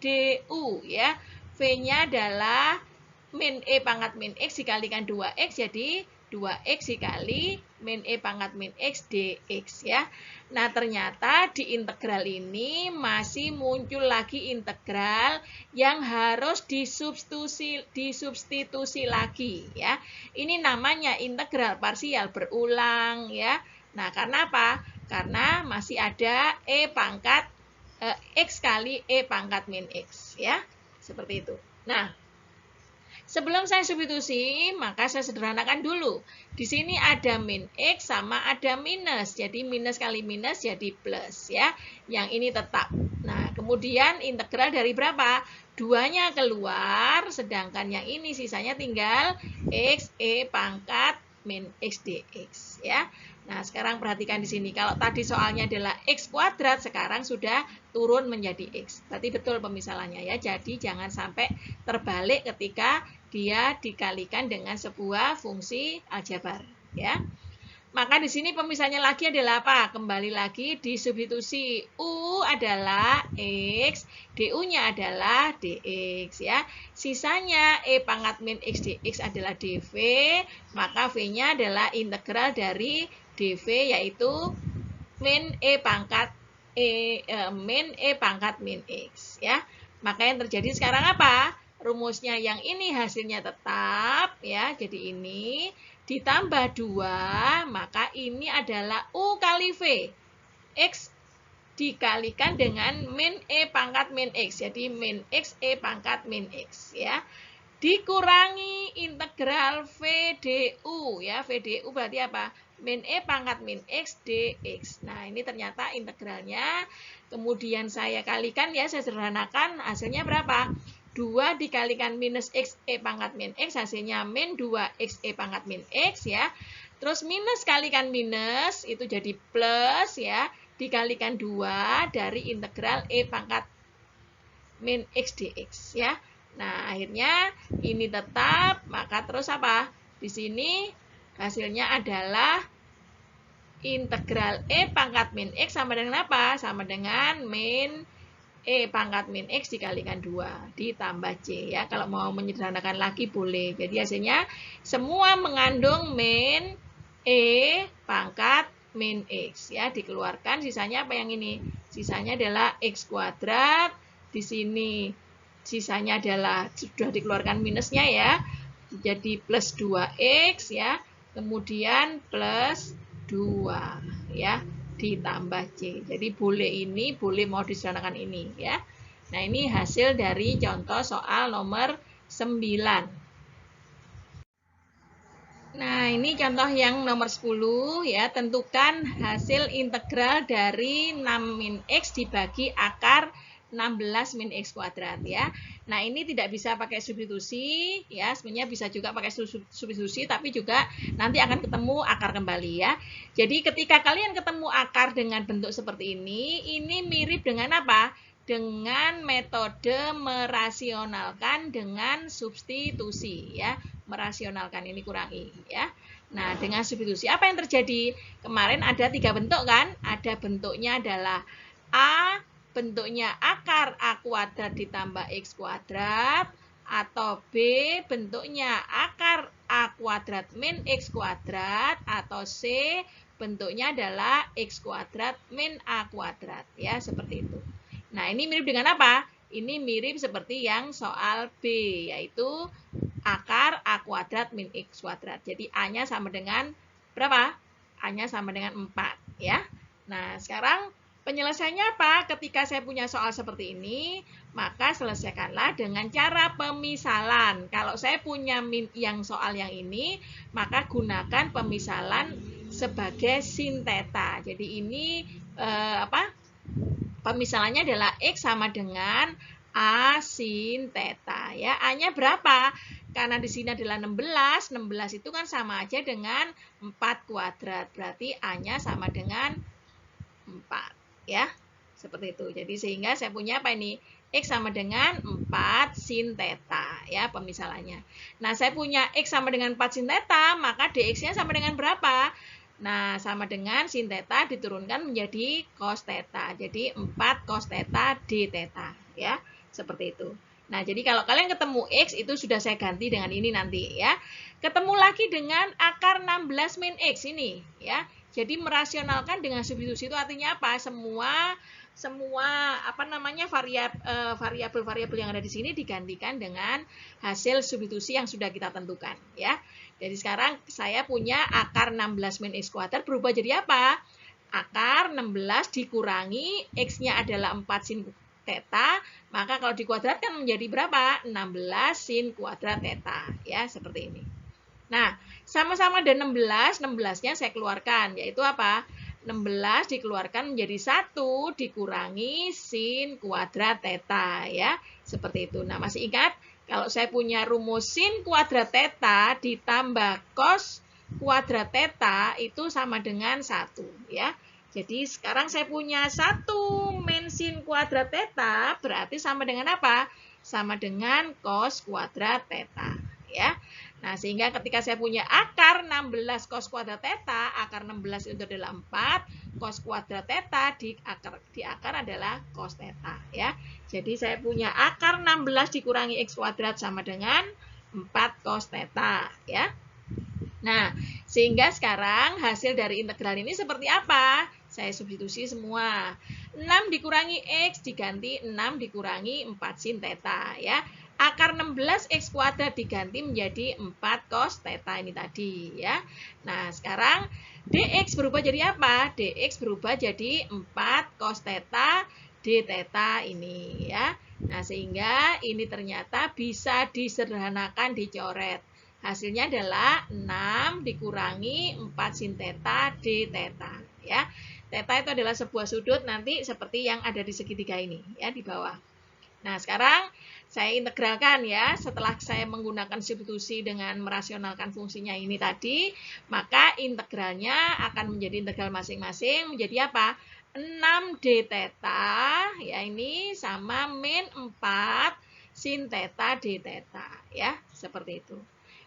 du, ya. V-nya adalah min E pangkat min X dikalikan 2X, jadi 2X dikali min E pangkat min X dx, ya. Nah, ternyata di integral ini masih muncul lagi integral yang harus disubstitusi lagi, ya. Ini namanya integral parsial berulang, ya. Nah, karena apa? Karena masih ada E pangkat X kali E pangkat min X, ya. Seperti itu. Nah, sebelum saya substitusi, maka saya sederhanakan dulu. Di sini ada min X sama ada minus. Jadi minus kali minus jadi plus ya. Yang ini tetap. Nah, kemudian integral dari berapa? 2-nya keluar, sedangkan yang ini sisanya tinggal X E pangkat min X dx ya. Nah, sekarang perhatikan di sini. Kalau tadi soalnya adalah X kuadrat, sekarang sudah turun menjadi X. Berarti betul pemisalannya ya. Jadi jangan sampai terbalik ketika dia dikalikan dengan sebuah fungsi aljabar ya. Maka di sini pemisahnya lagi adalah apa? Kembali lagi disubstitusi. U adalah X, DU-nya adalah DX ya. Sisanya E pangkat min X dx adalah DV, maka V-nya adalah integral dari DV yaitu min E pangkat min X ya. Maka yang terjadi sekarang apa? Rumusnya yang ini hasilnya tetap ya. Jadi ini ditambah 2, maka ini adalah U kali V. X dikalikan dengan min E pangkat min X. Jadi min X E pangkat min X ya. Dikurangi integral VDU ya. VDU berarti apa? Min E pangkat min X dx. Nah, ini ternyata integralnya. Kemudian saya kalikan ya, saya sederhanakan, hasilnya berapa? 2 dikalikan minus X E pangkat min X, hasilnya min 2X E pangkat min X ya. Terus minus kalikan minus, itu jadi plus ya. Dikalikan 2 dari integral E pangkat min X dx ya. Nah, akhirnya ini tetap, maka terus apa? Di sini hasilnya adalah integral E pangkat min X sama dengan apa? Sama dengan min E pangkat min X dikalikan 2 ditambah C ya. Kalau mau menyederhanakan lagi boleh. Jadi hasilnya semua mengandung min E pangkat min X ya. Dikeluarkan, sisanya apa yang ini? Sisanya adalah X kuadrat. Di sini sisanya adalah sudah dikeluarkan minusnya ya. Jadi plus 2X ya. Kemudian plus 2 ya. Ditambah C. Jadi boleh ini, boleh mau disederhanakan ini ya. Nah, ini hasil dari contoh soal nomor 9. Nah, ini contoh yang nomor 10 ya. Tentukan hasil integral dari 6 min X dibagi akar 16 min X kuadrat ya. Nah, ini tidak bisa pakai substitusi ya. Sebenarnya bisa juga pakai substitusi, tapi juga nanti akan ketemu akar kembali ya. Jadi ketika kalian ketemu akar dengan bentuk seperti ini mirip dengan apa? Dengan metode merasionalkan dengan substitusi ya. Merasionalkan ini kurangi ya. Nah, dengan substitusi apa yang terjadi? Kemarin ada 3 bentuk kan? Ada bentuknya adalah A bentuknya akar A kuadrat ditambah X kuadrat, atau B bentuknya akar A kuadrat min X kuadrat, atau C bentuknya adalah X kuadrat min A kuadrat ya, seperti itu. Nah, ini mirip dengan apa? Ini mirip seperti yang soal B, yaitu akar A kuadrat min X kuadrat. Jadi A-nya sama dengan berapa? A-nya sama dengan 4 ya. Nah, sekarang penyelesaiannya apa? Ketika saya punya soal seperti ini, maka selesaikanlah dengan cara pemisalan. Kalau saya punya yang soal yang ini, maka gunakan pemisalan sebagai sin theta. Jadi ini pemisalannya adalah X sama dengan A sin theta ya. A-nya berapa? Karena di sini adalah 16. 16 itu kan sama aja dengan 4 kuadrat. Berarti A-nya sama dengan 4. Ya, seperti itu. Jadi sehingga saya punya apa ini? X sama dengan 4 sin theta ya, pemisalannya. Nah, saya punya X sama dengan 4 sin theta, maka dx-nya sama dengan berapa? Nah, sama dengan sin theta diturunkan menjadi cos theta. Jadi 4 cos theta d theta ya, seperti itu. Nah, jadi kalau kalian ketemu X itu sudah saya ganti dengan ini nanti ya. Ketemu lagi dengan akar 16 min X ini ya. Jadi merasionalkan dengan substitusi itu artinya apa? Semua variabel-variabel yang ada di sini digantikan dengan hasil substitusi yang sudah kita tentukan ya. Jadi sekarang saya punya akar 16 min X kuadrat berubah jadi apa? Akar 16 dikurangi X-nya adalah 4 sin theta, maka kalau dikuadratkan menjadi berapa? 16 sin kuadrat theta, ya, seperti ini. Nah, sama-sama ada 16, 16-nya saya keluarkan, yaitu apa? 16 dikeluarkan menjadi 1 dikurangi sin kuadrat theta, ya, seperti itu. Nah, masih ingat? Kalau saya punya rumus sin kuadrat theta ditambah cos kuadrat theta itu sama dengan 1, ya. Jadi sekarang saya punya 1 min sin kuadrat theta berarti sama dengan apa? Sama dengan cos kuadrat theta, ya. Nah, sehingga ketika saya punya akar 16 cos kuadrat theta, akar 16 itu adalah 4, cos kuadrat theta di akar adalah cos theta, ya. Jadi saya punya akar 16 dikurangi x kuadrat sama dengan 4 cos theta, ya. Nah, sehingga sekarang hasil dari integral ini seperti apa? Saya substitusi semua. 6 dikurangi x diganti 6 dikurangi 4 sin theta, ya. Akar 16 x kuadrat diganti menjadi 4 cos theta ini tadi, ya. Nah, sekarang dx berubah jadi apa? Dx berubah jadi 4 cos theta d theta ini, ya. Nah, sehingga ini ternyata bisa disederhanakan, dicoret. Hasilnya adalah 6 dikurangi 4 sin theta d theta, ya. Theta itu adalah sebuah sudut nanti seperti yang ada di segitiga ini, ya, di bawah. Nah, sekarang saya integralkan, ya. Setelah saya menggunakan substitusi dengan merasionalkan fungsinya ini tadi, maka integralnya akan menjadi integral masing-masing menjadi apa? 6d theta, ya, ini sama min 4 sin theta d theta, ya, seperti itu.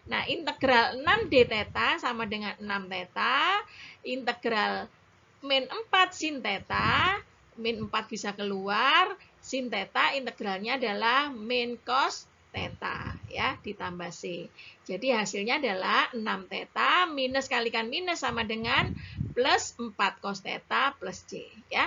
Nah, integral 6d theta sama dengan 6 theta, integral min 4 sin theta, min 4 bisa keluar, sin theta integralnya adalah min cos theta, ya, ditambah c. Jadi hasilnya adalah 6 theta minus kalikan minus sama dengan plus 4 cos theta plus c, ya.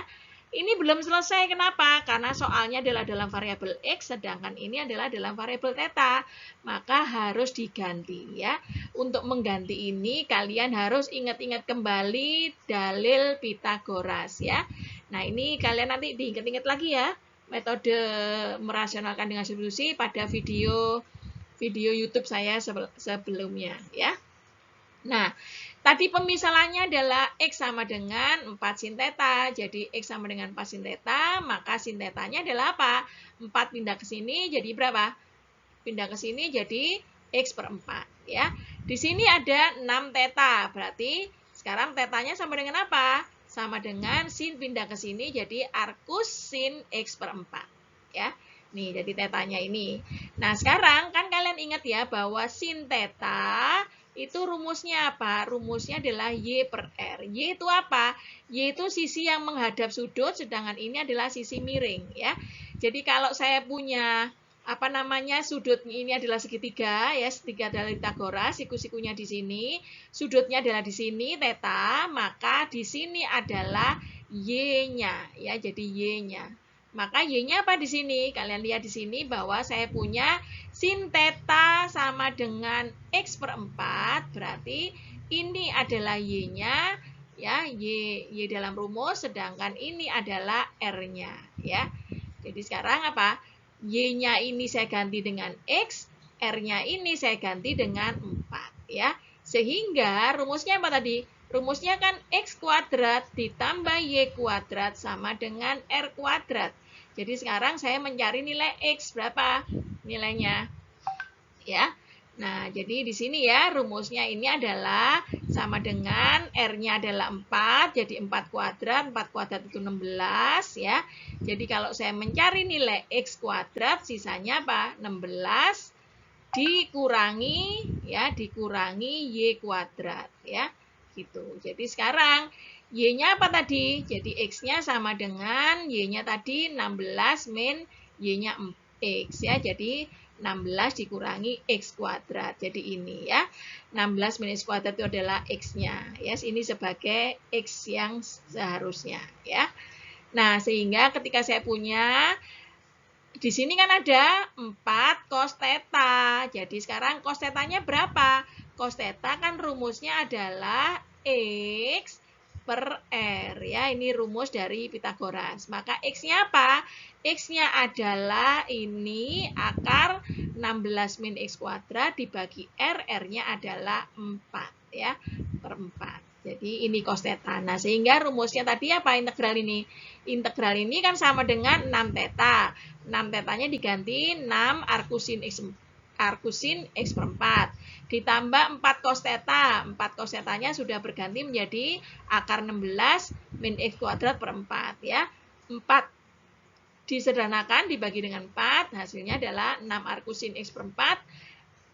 Ini belum selesai, kenapa? Karena soalnya adalah dalam variabel x, sedangkan ini adalah dalam variabel theta. Maka harus diganti, ya. Untuk mengganti ini, kalian harus ingat-ingat kembali dalil Pythagoras, ya. Nah, ini kalian nanti diingat-ingat lagi, ya. Metode merasionalkan dengan substitusi pada video YouTube saya sebelumnya, ya. Nah, tadi pemisalannya adalah x sama dengan 4 sin theta. Jadi x sama dengan 4 sin theta, maka sin thetanya adalah apa? 4 pindah ke sini jadi berapa? Pindah ke sini jadi x per 4, ya. Di sini ada 6 theta, berarti sekarang tetanya sama dengan apa? Sama dengan sin pindah ke sini jadi arcus sin x per 4, ya. Nih, jadi tetanya ini. Nah, sekarang kan kalian ingat, ya, bahwa sin theta itu rumusnya apa? Rumusnya adalah Y per R. Y itu apa? Y itu sisi yang menghadap sudut, sedangkan ini adalah sisi miring, ya. Jadi kalau saya punya sudut ini adalah segitiga, ya, segitiga adalah Pythagoras, siku-sikunya di sini, sudutnya adalah di sini theta, maka di sini adalah Y-nya, ya, jadi Y-nya. Maka Y-nya apa di sini? Kalian lihat di sini bahwa saya punya sin theta sama dengan x per 4, berarti ini adalah Y-nya, ya, Y dalam rumus, sedangkan ini adalah R-nya, ya. Jadi sekarang apa? Y-nya ini saya ganti dengan x, R-nya ini saya ganti dengan 4, ya. Sehingga rumusnya apa tadi? Rumusnya kan x kuadrat ditambah y kuadrat sama dengan r kuadrat. Jadi sekarang saya mencari nilai x berapa nilainya, ya. Nah, jadi di sini, ya, rumusnya ini adalah sama dengan R-nya adalah 4, jadi 4 kuadrat itu 16, ya. Jadi kalau saya mencari nilai x kuadrat, sisanya apa? 16 dikurangi, ya, dikurangi y kuadrat, ya. Gitu. Jadi sekarang Y-nya apa tadi? Jadi X-nya sama dengan Y-nya tadi 16 min Y-nya X, ya. Jadi 16 dikurangi X kuadrat. Jadi ini, ya. 16 min X kuadrat itu adalah X-nya. Ya, ini sebagai X yang seharusnya, ya. Nah, sehingga ketika saya punya di sini kan ada 4 cos theta. Jadi sekarang cos theta-nya berapa? Cos theta kan rumusnya adalah X per R ya. Ini rumus dari Pitagoras. Maka X-nya apa? X-nya adalah ini akar 16 min X kuadrat dibagi R, R-nya adalah 4 ya, per 4. Jadi ini cos theta. Nah, sehingga rumusnya tadi apa integral ini? Integral ini kan sama dengan 6 theta. 6 tetanya diganti 6 arkusin X per 4. Ditambah 4 cos theta. 4 cos thetanya sudah berganti menjadi akar 16 min X kuadrat per 4 ya. 4 disederhanakan dibagi dengan 4, hasilnya adalah 6 arkusin X per 4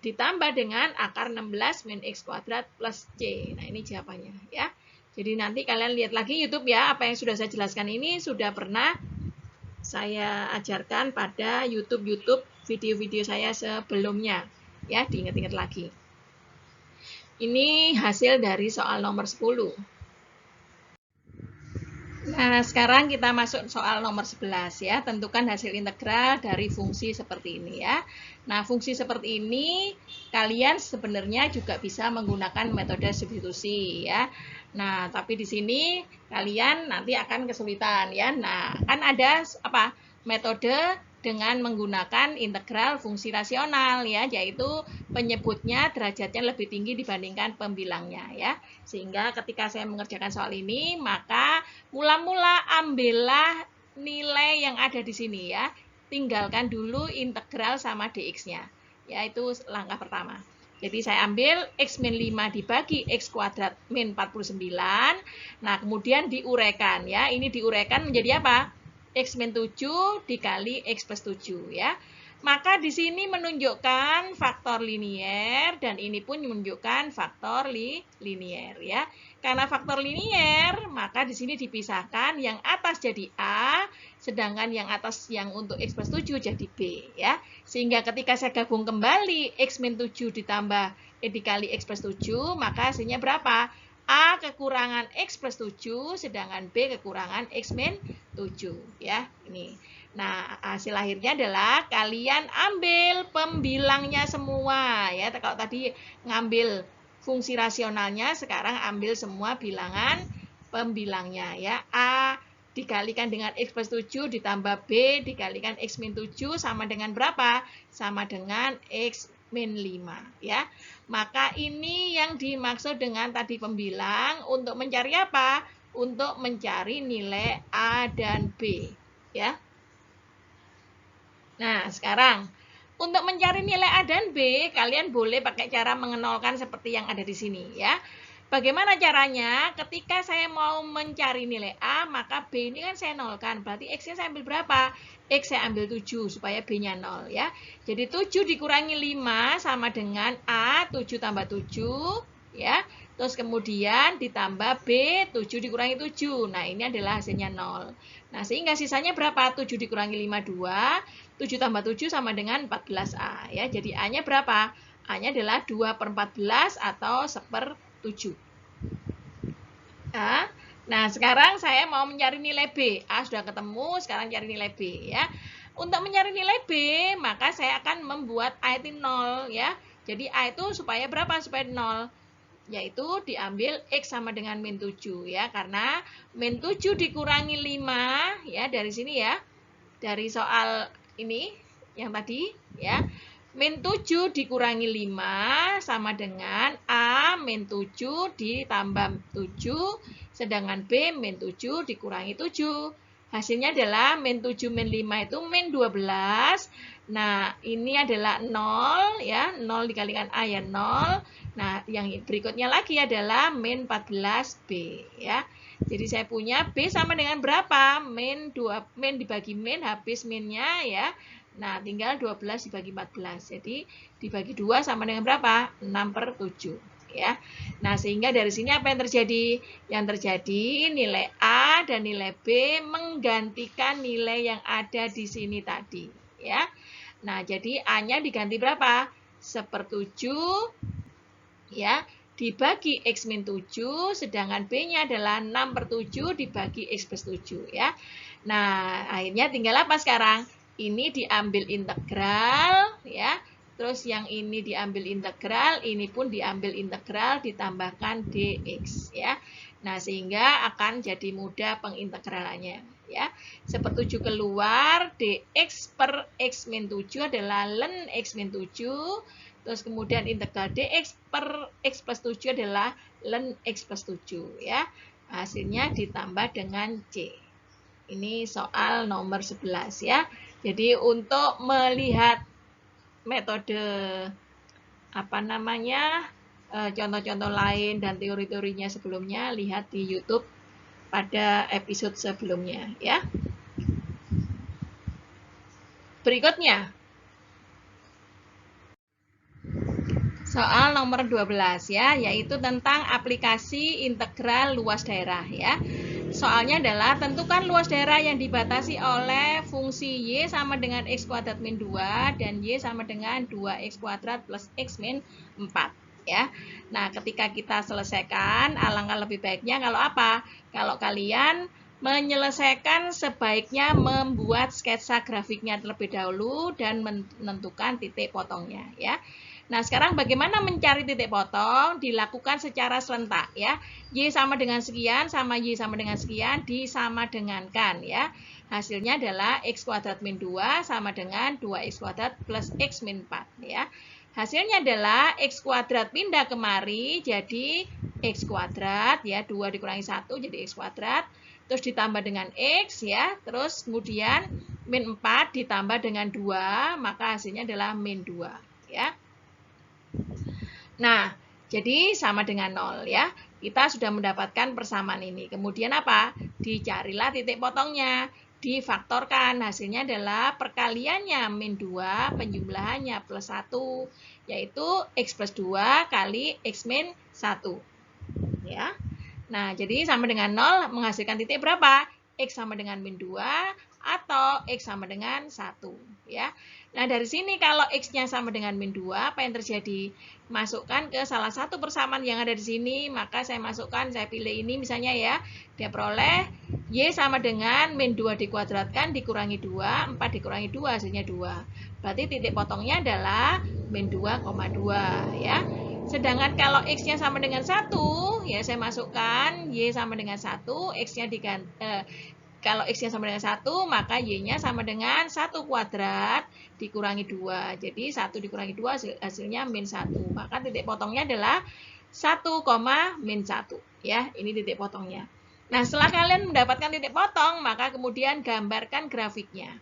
ditambah dengan akar 16 min X kuadrat plus C. Nah, ini jawabannya ya. Jadi nanti kalian lihat lagi YouTube ya, apa yang sudah saya jelaskan ini sudah pernah saya ajarkan pada YouTube video-video saya sebelumnya. Ya, diingat-ingat lagi. Ini hasil dari soal nomor 10. Nah, sekarang kita masuk soal nomor 11 ya. Tentukan hasil integral dari fungsi seperti ini ya. Nah, fungsi seperti ini kalian sebenarnya juga bisa menggunakan metode substitusi ya. Nah, tapi di sini kalian nanti akan kesulitan ya. Nah, kan ada apa? Metode dengan menggunakan integral fungsi rasional ya, yaitu penyebutnya derajatnya lebih tinggi dibandingkan pembilangnya ya. Sehingga ketika saya mengerjakan soal ini, maka mula-mula ambillah nilai yang ada di sini ya. Tinggalkan dulu integral sama dx-nya. Ya, itu langkah pertama. Jadi saya ambil X min 5 dibagi X kuadrat min 49. Nah, kemudian diuraikan ya. Ini diuraikan menjadi apa? X min 7 dikali X plus 7 ya. Maka di sini menunjukkan faktor linier dan ini pun menunjukkan faktor linier ya. Karena faktor linier, maka di sini dipisahkan yang atas jadi A, sedangkan yang atas yang untuk X plus 7 jadi B ya. Sehingga ketika saya gabung kembali X min 7 ditambah dikali X plus 7, maka hasilnya berapa? A kekurangan X plus 7, sedangkan B kekurangan X min 7 ya. Ini. Nah, hasil akhirnya adalah kalian ambil pembilangnya semua ya. Kalau tadi ngambil fungsi rasionalnya, sekarang ambil semua bilangan pembilangnya ya. A dikalikan dengan X plus 7 ditambah B dikalikan X min 7 sama dengan berapa? Sama dengan X min 5 ya. Maka ini yang dimaksud dengan tadi pembilang untuk mencari apa? Untuk mencari nilai A dan B ya. Nah, sekarang untuk mencari nilai A dan B, kalian boleh pakai cara mengenolkan seperti yang ada di sini ya. Bagaimana caranya? Ketika saya mau mencari nilai A, maka B ini kan saya nolkan. Berarti X-nya saya ambil berapa? X saya ambil 7 supaya B-nya 0 ya. Jadi 7 dikurangi 5 sama dengan A 7 tambah 7 ya. Terus kemudian ditambah B 7 dikurangi 7. Nah, ini adalah hasilnya 0. Nah, sehingga sisanya berapa? 7 dikurangi 5 2. 7 tambah 7 sama dengan 14A ya. Jadi A-nya berapa? A-nya adalah 2/14 atau 1/7. Nah, sekarang saya mau mencari nilai B. A sudah ketemu, sekarang cari nilai B ya. Untuk mencari nilai B, maka saya akan membuat A itu 0 ya. Jadi A itu supaya berapa? Supaya 0. Yaitu diambil X sama dengan min 7 ya. Karena min 7 dikurangi 5 ya dari sini ya. Dari soal ini yang tadi ya. Min 7 dikurangi 5 sama dengan A min 7 ditambah 7, sedangkan B min 7 dikurangi 7. Hasilnya adalah min 7 min 5 itu min 12. Nah, ini adalah 0 ya, 0 dikalikan A ya 0. Nah, yang berikutnya lagi adalah min 14B ya. Jadi saya punya B sama dengan berapa? Min dibagi min, habis minnya ya. Nah, tinggal 12 dibagi 14. Jadi, dibagi 2 sama dengan berapa? 6/7. Ya. Nah, sehingga dari sini apa yang terjadi? Yang terjadi nilai A dan nilai B menggantikan nilai yang ada di sini tadi. Ya. Nah, jadi A-nya diganti berapa? 1/7 ya, dibagi X min 7, sedangkan B-nya adalah 6/7 dibagi X plus 7. Ya. Nah, akhirnya tinggal apa sekarang? Ini diambil integral ya. Terus yang ini diambil integral, ini pun diambil integral ditambahkan dx ya. Nah, sehingga akan jadi mudah pengintegralannya. Ya, sepertujuh keluar, dx per x min 7 adalah ln x min 7. Terus kemudian integral dx per x plus 7 adalah ln x plus 7. Ya, hasilnya ditambah dengan c. Ini soal nomor 11 ya. Jadi untuk melihat metode contoh-contoh lain dan teori-teorinya sebelumnya, lihat di YouTube pada episode sebelumnya ya. Berikutnya soal nomor 12 ya, yaitu tentang aplikasi integral luas daerah ya. Soalnya adalah tentukan luas daerah yang dibatasi oleh fungsi y sama dengan x kuadrat min 2 dan y sama dengan 2x kuadrat plus x min 4 ya. Nah, ketika kita selesaikan, alangkah lebih baiknya kalau apa? Kalau kalian menyelesaikan, sebaiknya membuat sketsa grafiknya terlebih dahulu dan menentukan titik potongnya ya. Nah, sekarang bagaimana mencari titik potong? Dilakukan secara serentak ya. Y sama dengan sekian sama Y sama dengan sekian disama dengankan ya. Hasilnya adalah x kuadrat min 2 sama dengan 2x kuadrat plus x min 4 ya. Hasilnya adalah x kuadrat pindah kemari jadi x kuadrat ya, 2 dikurangi 1 jadi x kuadrat. Terus ditambah dengan x ya. Terus kemudian min 4 ditambah dengan 2, maka hasilnya adalah min 2 ya. Nah, jadi sama dengan 0 ya. Kita sudah mendapatkan persamaan ini. Kemudian apa? Dicarilah titik potongnya. Difaktorkan. Hasilnya adalah perkaliannya min 2, penjumlahannya plus 1. Yaitu x plus 2 kali x min 1. Ya. Nah, jadi sama dengan 0 menghasilkan titik berapa? X sama dengan min 2 atau X sama dengan 1. Ya. Nah, dari sini kalau X-nya sama dengan min 2, apa yang terjadi? Masukkan ke salah satu persamaan yang ada di sini, maka saya masukkan, saya pilih ini misalnya ya, dia peroleh Y sama dengan min 2 dikuadratkan dikurangi 2, 4 dikurangi 2, hasilnya 2. Berarti titik potongnya adalah min 2,2 ya. Sedangkan kalau X-nya sama dengan 1, ya saya masukkan Y sama dengan 1, X-nya kalau X-nya sama dengan 1, maka Y-nya sama dengan 1 kuadrat dikurangi 2. Jadi 1 dikurangi 2 hasilnya min 1. Maka titik potongnya adalah 1, min 1. Ya, ini titik potongnya. Nah, setelah kalian mendapatkan titik potong, maka kemudian gambarkan grafiknya.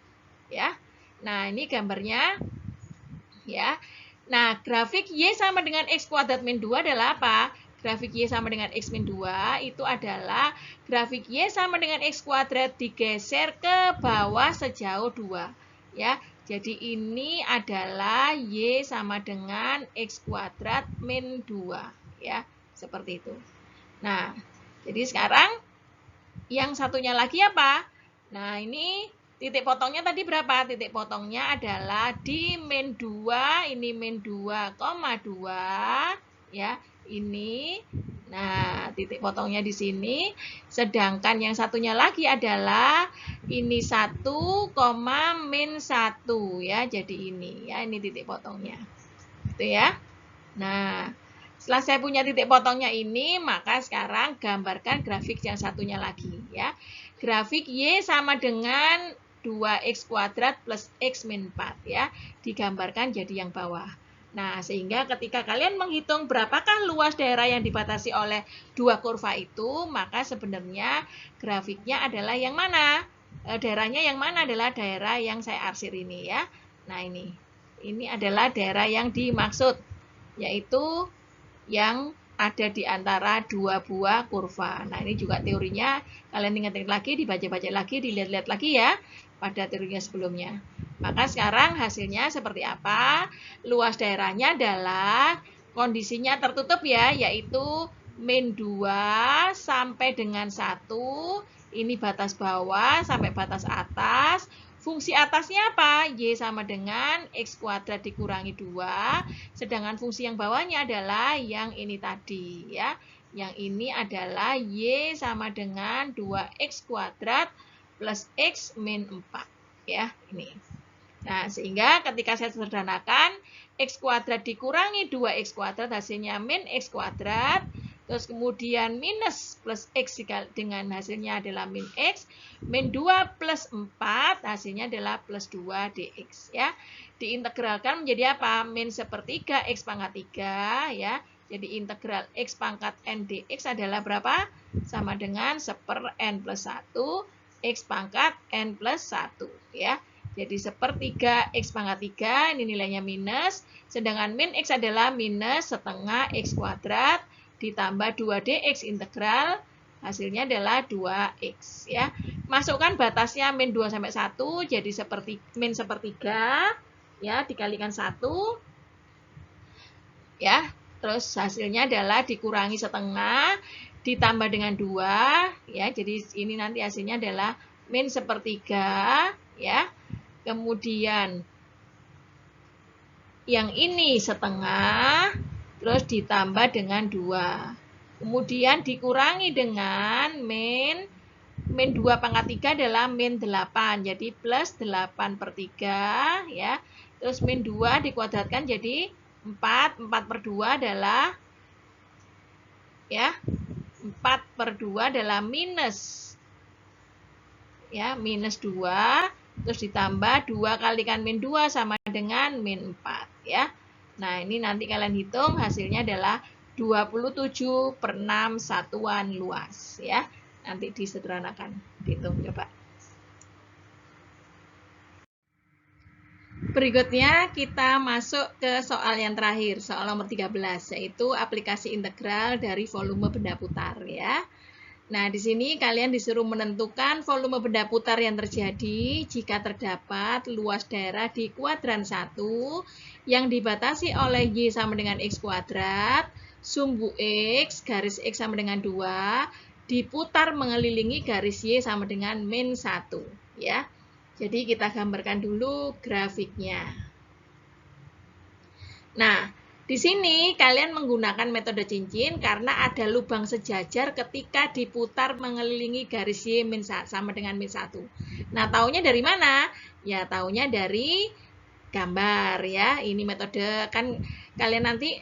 Ya. Nah, ini gambarnya. Ya. Nah, grafik Y sama dengan X kuadrat min 2 adalah apa? Grafik Y sama dengan X min 2 itu adalah grafik Y sama dengan X kuadrat digeser ke bawah sejauh 2. Ya, jadi ini adalah Y sama dengan X kuadrat min 2. Ya, seperti itu. Nah, jadi sekarang yang satunya lagi apa? Nah, ini titik potongnya tadi berapa? Titik potongnya adalah di min 2, ini min 2,2 ya. Ini. Nah, titik potongnya di sini. Sedangkan yang satunya lagi adalah ini 1, min 1 ya. Jadi ini ya, ini titik potongnya. Itu ya. Nah, setelah saya punya titik potongnya ini, maka sekarang gambarkan grafik yang satunya lagi ya. Grafik Y sama dengan 2x kuadrat plus x min 4 ya. Digambarkan jadi yang bawah. Nah, sehingga ketika kalian menghitung berapakah luas daerah yang dibatasi oleh dua kurva itu, maka sebenarnya grafiknya adalah yang mana? Daerahnya yang mana adalah daerah yang saya arsir ini ya. Nah, ini adalah daerah yang dimaksud, yaitu yang ada di antara dua buah kurva. Nah, ini juga teorinya kalian ingat-ingat lagi, dibaca-baca lagi, dilihat-lihat lagi ya pada teorinya sebelumnya. Maka sekarang hasilnya seperti apa? Luas daerahnya adalah kondisinya tertutup ya, yaitu min 2 sampai dengan 1. Ini batas bawah sampai batas atas. Fungsi atasnya apa? Y sama dengan X kuadrat dikurangi 2. Sedangkan fungsi yang bawahnya adalah yang ini tadi ya. Yang ini adalah Y sama dengan 2X kuadrat plus X min 4. Ya, ini. Nah, sehingga ketika saya sederhanakan, X kuadrat dikurangi 2X kuadrat hasilnya min X kuadrat. terus kemudian minus plus X dengan hasilnya adalah min X, min 2 plus 4 hasilnya adalah plus 2 dx ya. Diintegralkan menjadi apa? Min sepertiga X pangkat 3 ya. Jadi integral X pangkat N dx adalah berapa? Sama dengan 1 N plus 1 X pangkat N plus 1 ya. Jadi sepertiga X pangkat 3 ini nilainya minus, sedangkan min X adalah minus setengah X kuadrat ditambah 2 dx integral hasilnya adalah 2x ya. Masukkan batasnya min 2 sampai 1 jadi min sepertiga ya dikalikan 1 ya. Terus hasilnya adalah dikurangi setengah ditambah dengan 2 ya. Jadi ini nanti hasilnya adalah min sepertiga ya. Kemudian yang ini setengah, terus ditambah dengan 2. Kemudian dikurangi dengan min 2 pangkat 3 adalah min 8. Jadi plus 8 per 3 ya. Terus min 2 dikuadratkan jadi 4. 4 per 2 adalah ya. 4 per 2 adalah minus. Ya, minus 2. Terus ditambah 2 kalikan min 2 sama dengan min 4 ya. Nah ini nanti kalian hitung hasilnya adalah 27 per 6 satuan luas ya. Nanti disederhanakan, dihitung coba. Berikutnya kita masuk ke soal yang terakhir, soal nomor 13, yaitu aplikasi integral dari volume benda putar ya. Nah, di sini kalian disuruh menentukan volume benda putar yang terjadi jika terdapat luas daerah di kuadran 1 yang dibatasi oleh Y sama dengan X kuadrat, sumbu X, garis X sama dengan 2, diputar mengelilingi garis Y sama dengan min 1. Ya. Jadi kita gambarkan dulu grafiknya. Nah, di sini kalian menggunakan metode cincin karena ada lubang sejajar ketika diputar mengelilingi garis Y sama dengan min 1. Nah, taunya dari mana? Ya, taunya dari gambar ya. Ini metode kan kalian nanti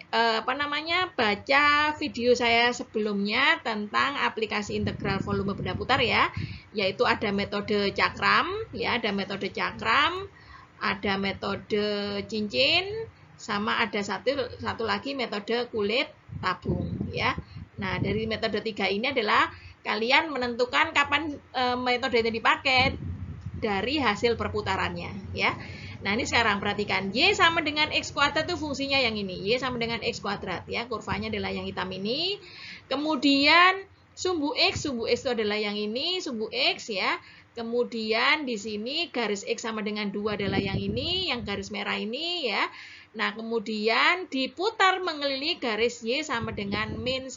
baca video saya sebelumnya tentang aplikasi integral volume benda putar ya. Yaitu ada metode cakram ya, ada metode cakram, ada metode cincin, sama ada satu lagi metode kulit tabung ya. Nah, dari metode 3 ini adalah kalian menentukan kapan metode ini dipakai dari hasil perputarannya ya. Nah, ini sekarang perhatikan Y sama dengan X kuadrat itu fungsinya yang ini. Y sama dengan X kuadrat ya. Kurvanya adalah yang hitam ini. Kemudian sumbu X itu adalah yang ini, sumbu X ya. Kemudian di sini garis X sama dengan 2 adalah yang ini, yang garis merah ini ya. Nah, kemudian diputar mengelilingi garis Y sama dengan min 1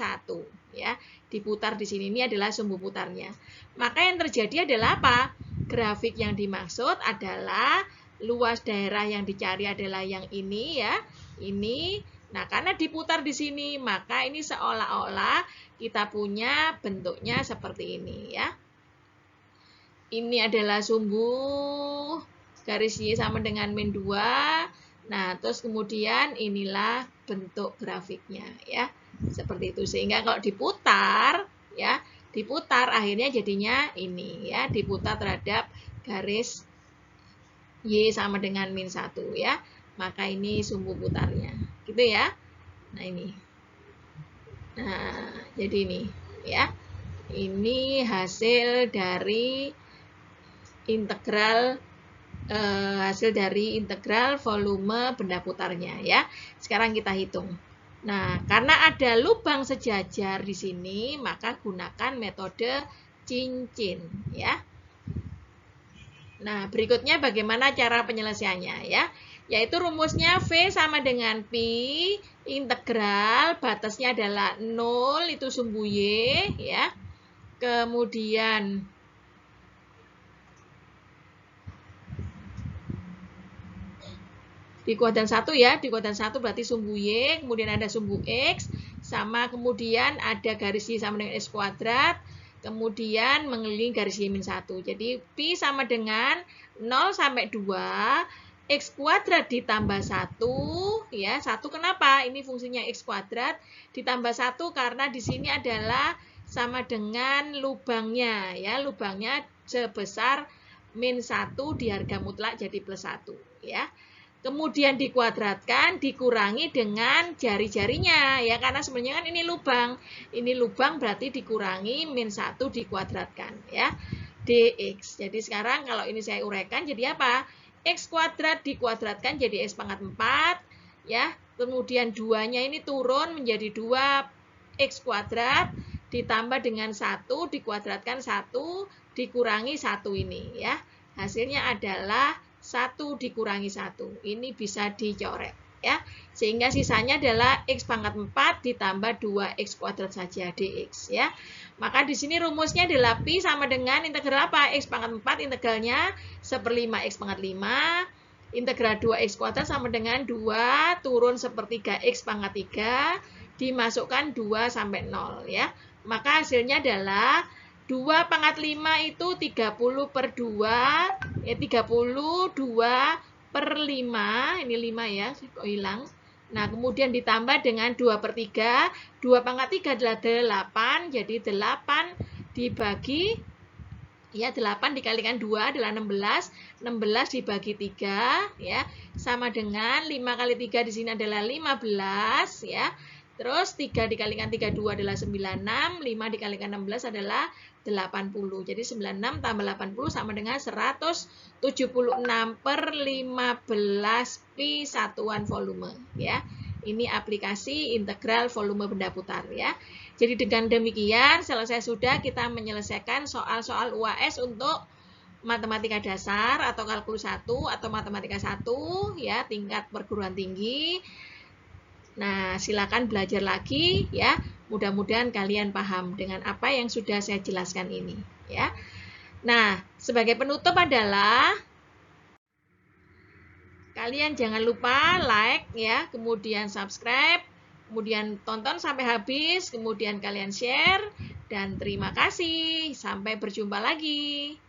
ya. Diputar di sini, ini adalah sumbu putarnya. Maka yang terjadi adalah apa? Grafik yang dimaksud adalah luas daerah yang dicari adalah yang ini ya. Ini. Nah, karena diputar di sini, maka ini seolah-olah kita punya bentuknya seperti ini ya. Ini adalah sumbu garis Y sama dengan min 2. Nah, terus kemudian inilah bentuk grafiknya ya. Seperti itu. Sehingga kalau diputar ya, diputar akhirnya jadinya ini ya, diputar terhadap garis Y sama dengan min 1 ya. Maka ini sumbu putarnya. Gitu ya. Nah, ini. Nah, jadi ini ya. Ini hasil dari integral volume benda putarnya ya. Sekarang kita hitung. Nah, karena ada lubang sejajar di sini, maka gunakan metode cincin ya. Nah, berikutnya bagaimana cara penyelesaiannya ya? Yaitu rumusnya V sama dengan Pi, integral batasnya adalah 0 itu sumbu Y ya. Kemudian di kuadran 1 ya, di kuadran 1 berarti sumbu Y, kemudian ada sumbu X, sama kemudian ada garis Y sama dengan X kuadrat, kemudian mengelilingi garis Y min 1. Jadi Pi sama dengan 0 sampai 2, X kuadrat ditambah 1, ya. 1 kenapa? Ini fungsinya X kuadrat ditambah 1 karena di sini adalah sama dengan lubangnya, ya. Lubangnya sebesar min 1 di harga mutlak jadi plus 1, ya. Kemudian dikuadratkan, dikurangi dengan jari-jarinya, ya, karena sebenarnya kan ini lubang. Ini lubang berarti dikurangi min 1 dikuadratkan, ya, dx. Jadi sekarang kalau ini saya uraikan jadi apa? X kuadrat dikuadratkan jadi X pangkat 4, ya. Kemudian 2-nya ini turun menjadi 2X kuadrat, ditambah dengan 1, dikuadratkan 1, dikurangi 1 ini, ya. Hasilnya adalah 1 dikurangi 1. Ini bisa dicoret, ya. Sehingga sisanya adalah X pangkat 4 ditambah 2X kuadrat saja dx, ya. Maka di sini rumusnya adalah Pi sama dengan integral apa? X pangkat 4 integralnya 1/5 X pangkat 5. Integral 2X kuadrat sama dengan 2 turun 1/3 X pangkat 3. Dimasukkan 2 sampai 0, ya. Maka hasilnya adalah 2 pangkat 5 itu 30/2, ya, 32/5, ini 5 ya, kok hilang. Nah, kemudian ditambah dengan 2/3, 2 pangkat 3 adalah 8, jadi 8 dibagi, ya, 8 dikalikan 2 adalah 16, 16 dibagi 3, ya, sama dengan 5 kali 3 di sini adalah 15, ya. Terus 3 dikalikan 32 adalah 96, 5 dikalikan 16 adalah 80. Jadi 96 tambah 80 sama dengan 176/15 Pi satuan volume, ya. Ini aplikasi integral volume benda putar, ya. Jadi dengan demikian selesai sudah kita menyelesaikan soal-soal UAS untuk matematika dasar atau kalkulus 1 atau matematika 1, ya, tingkat perguruan tinggi. Nah, silakan belajar lagi, ya. Mudah-mudahan kalian paham dengan apa yang sudah saya jelaskan ini, ya. Nah, sebagai penutup adalah kalian jangan lupa like, ya, kemudian subscribe, kemudian tonton sampai habis, kemudian kalian share, dan terima kasih. Sampai berjumpa lagi.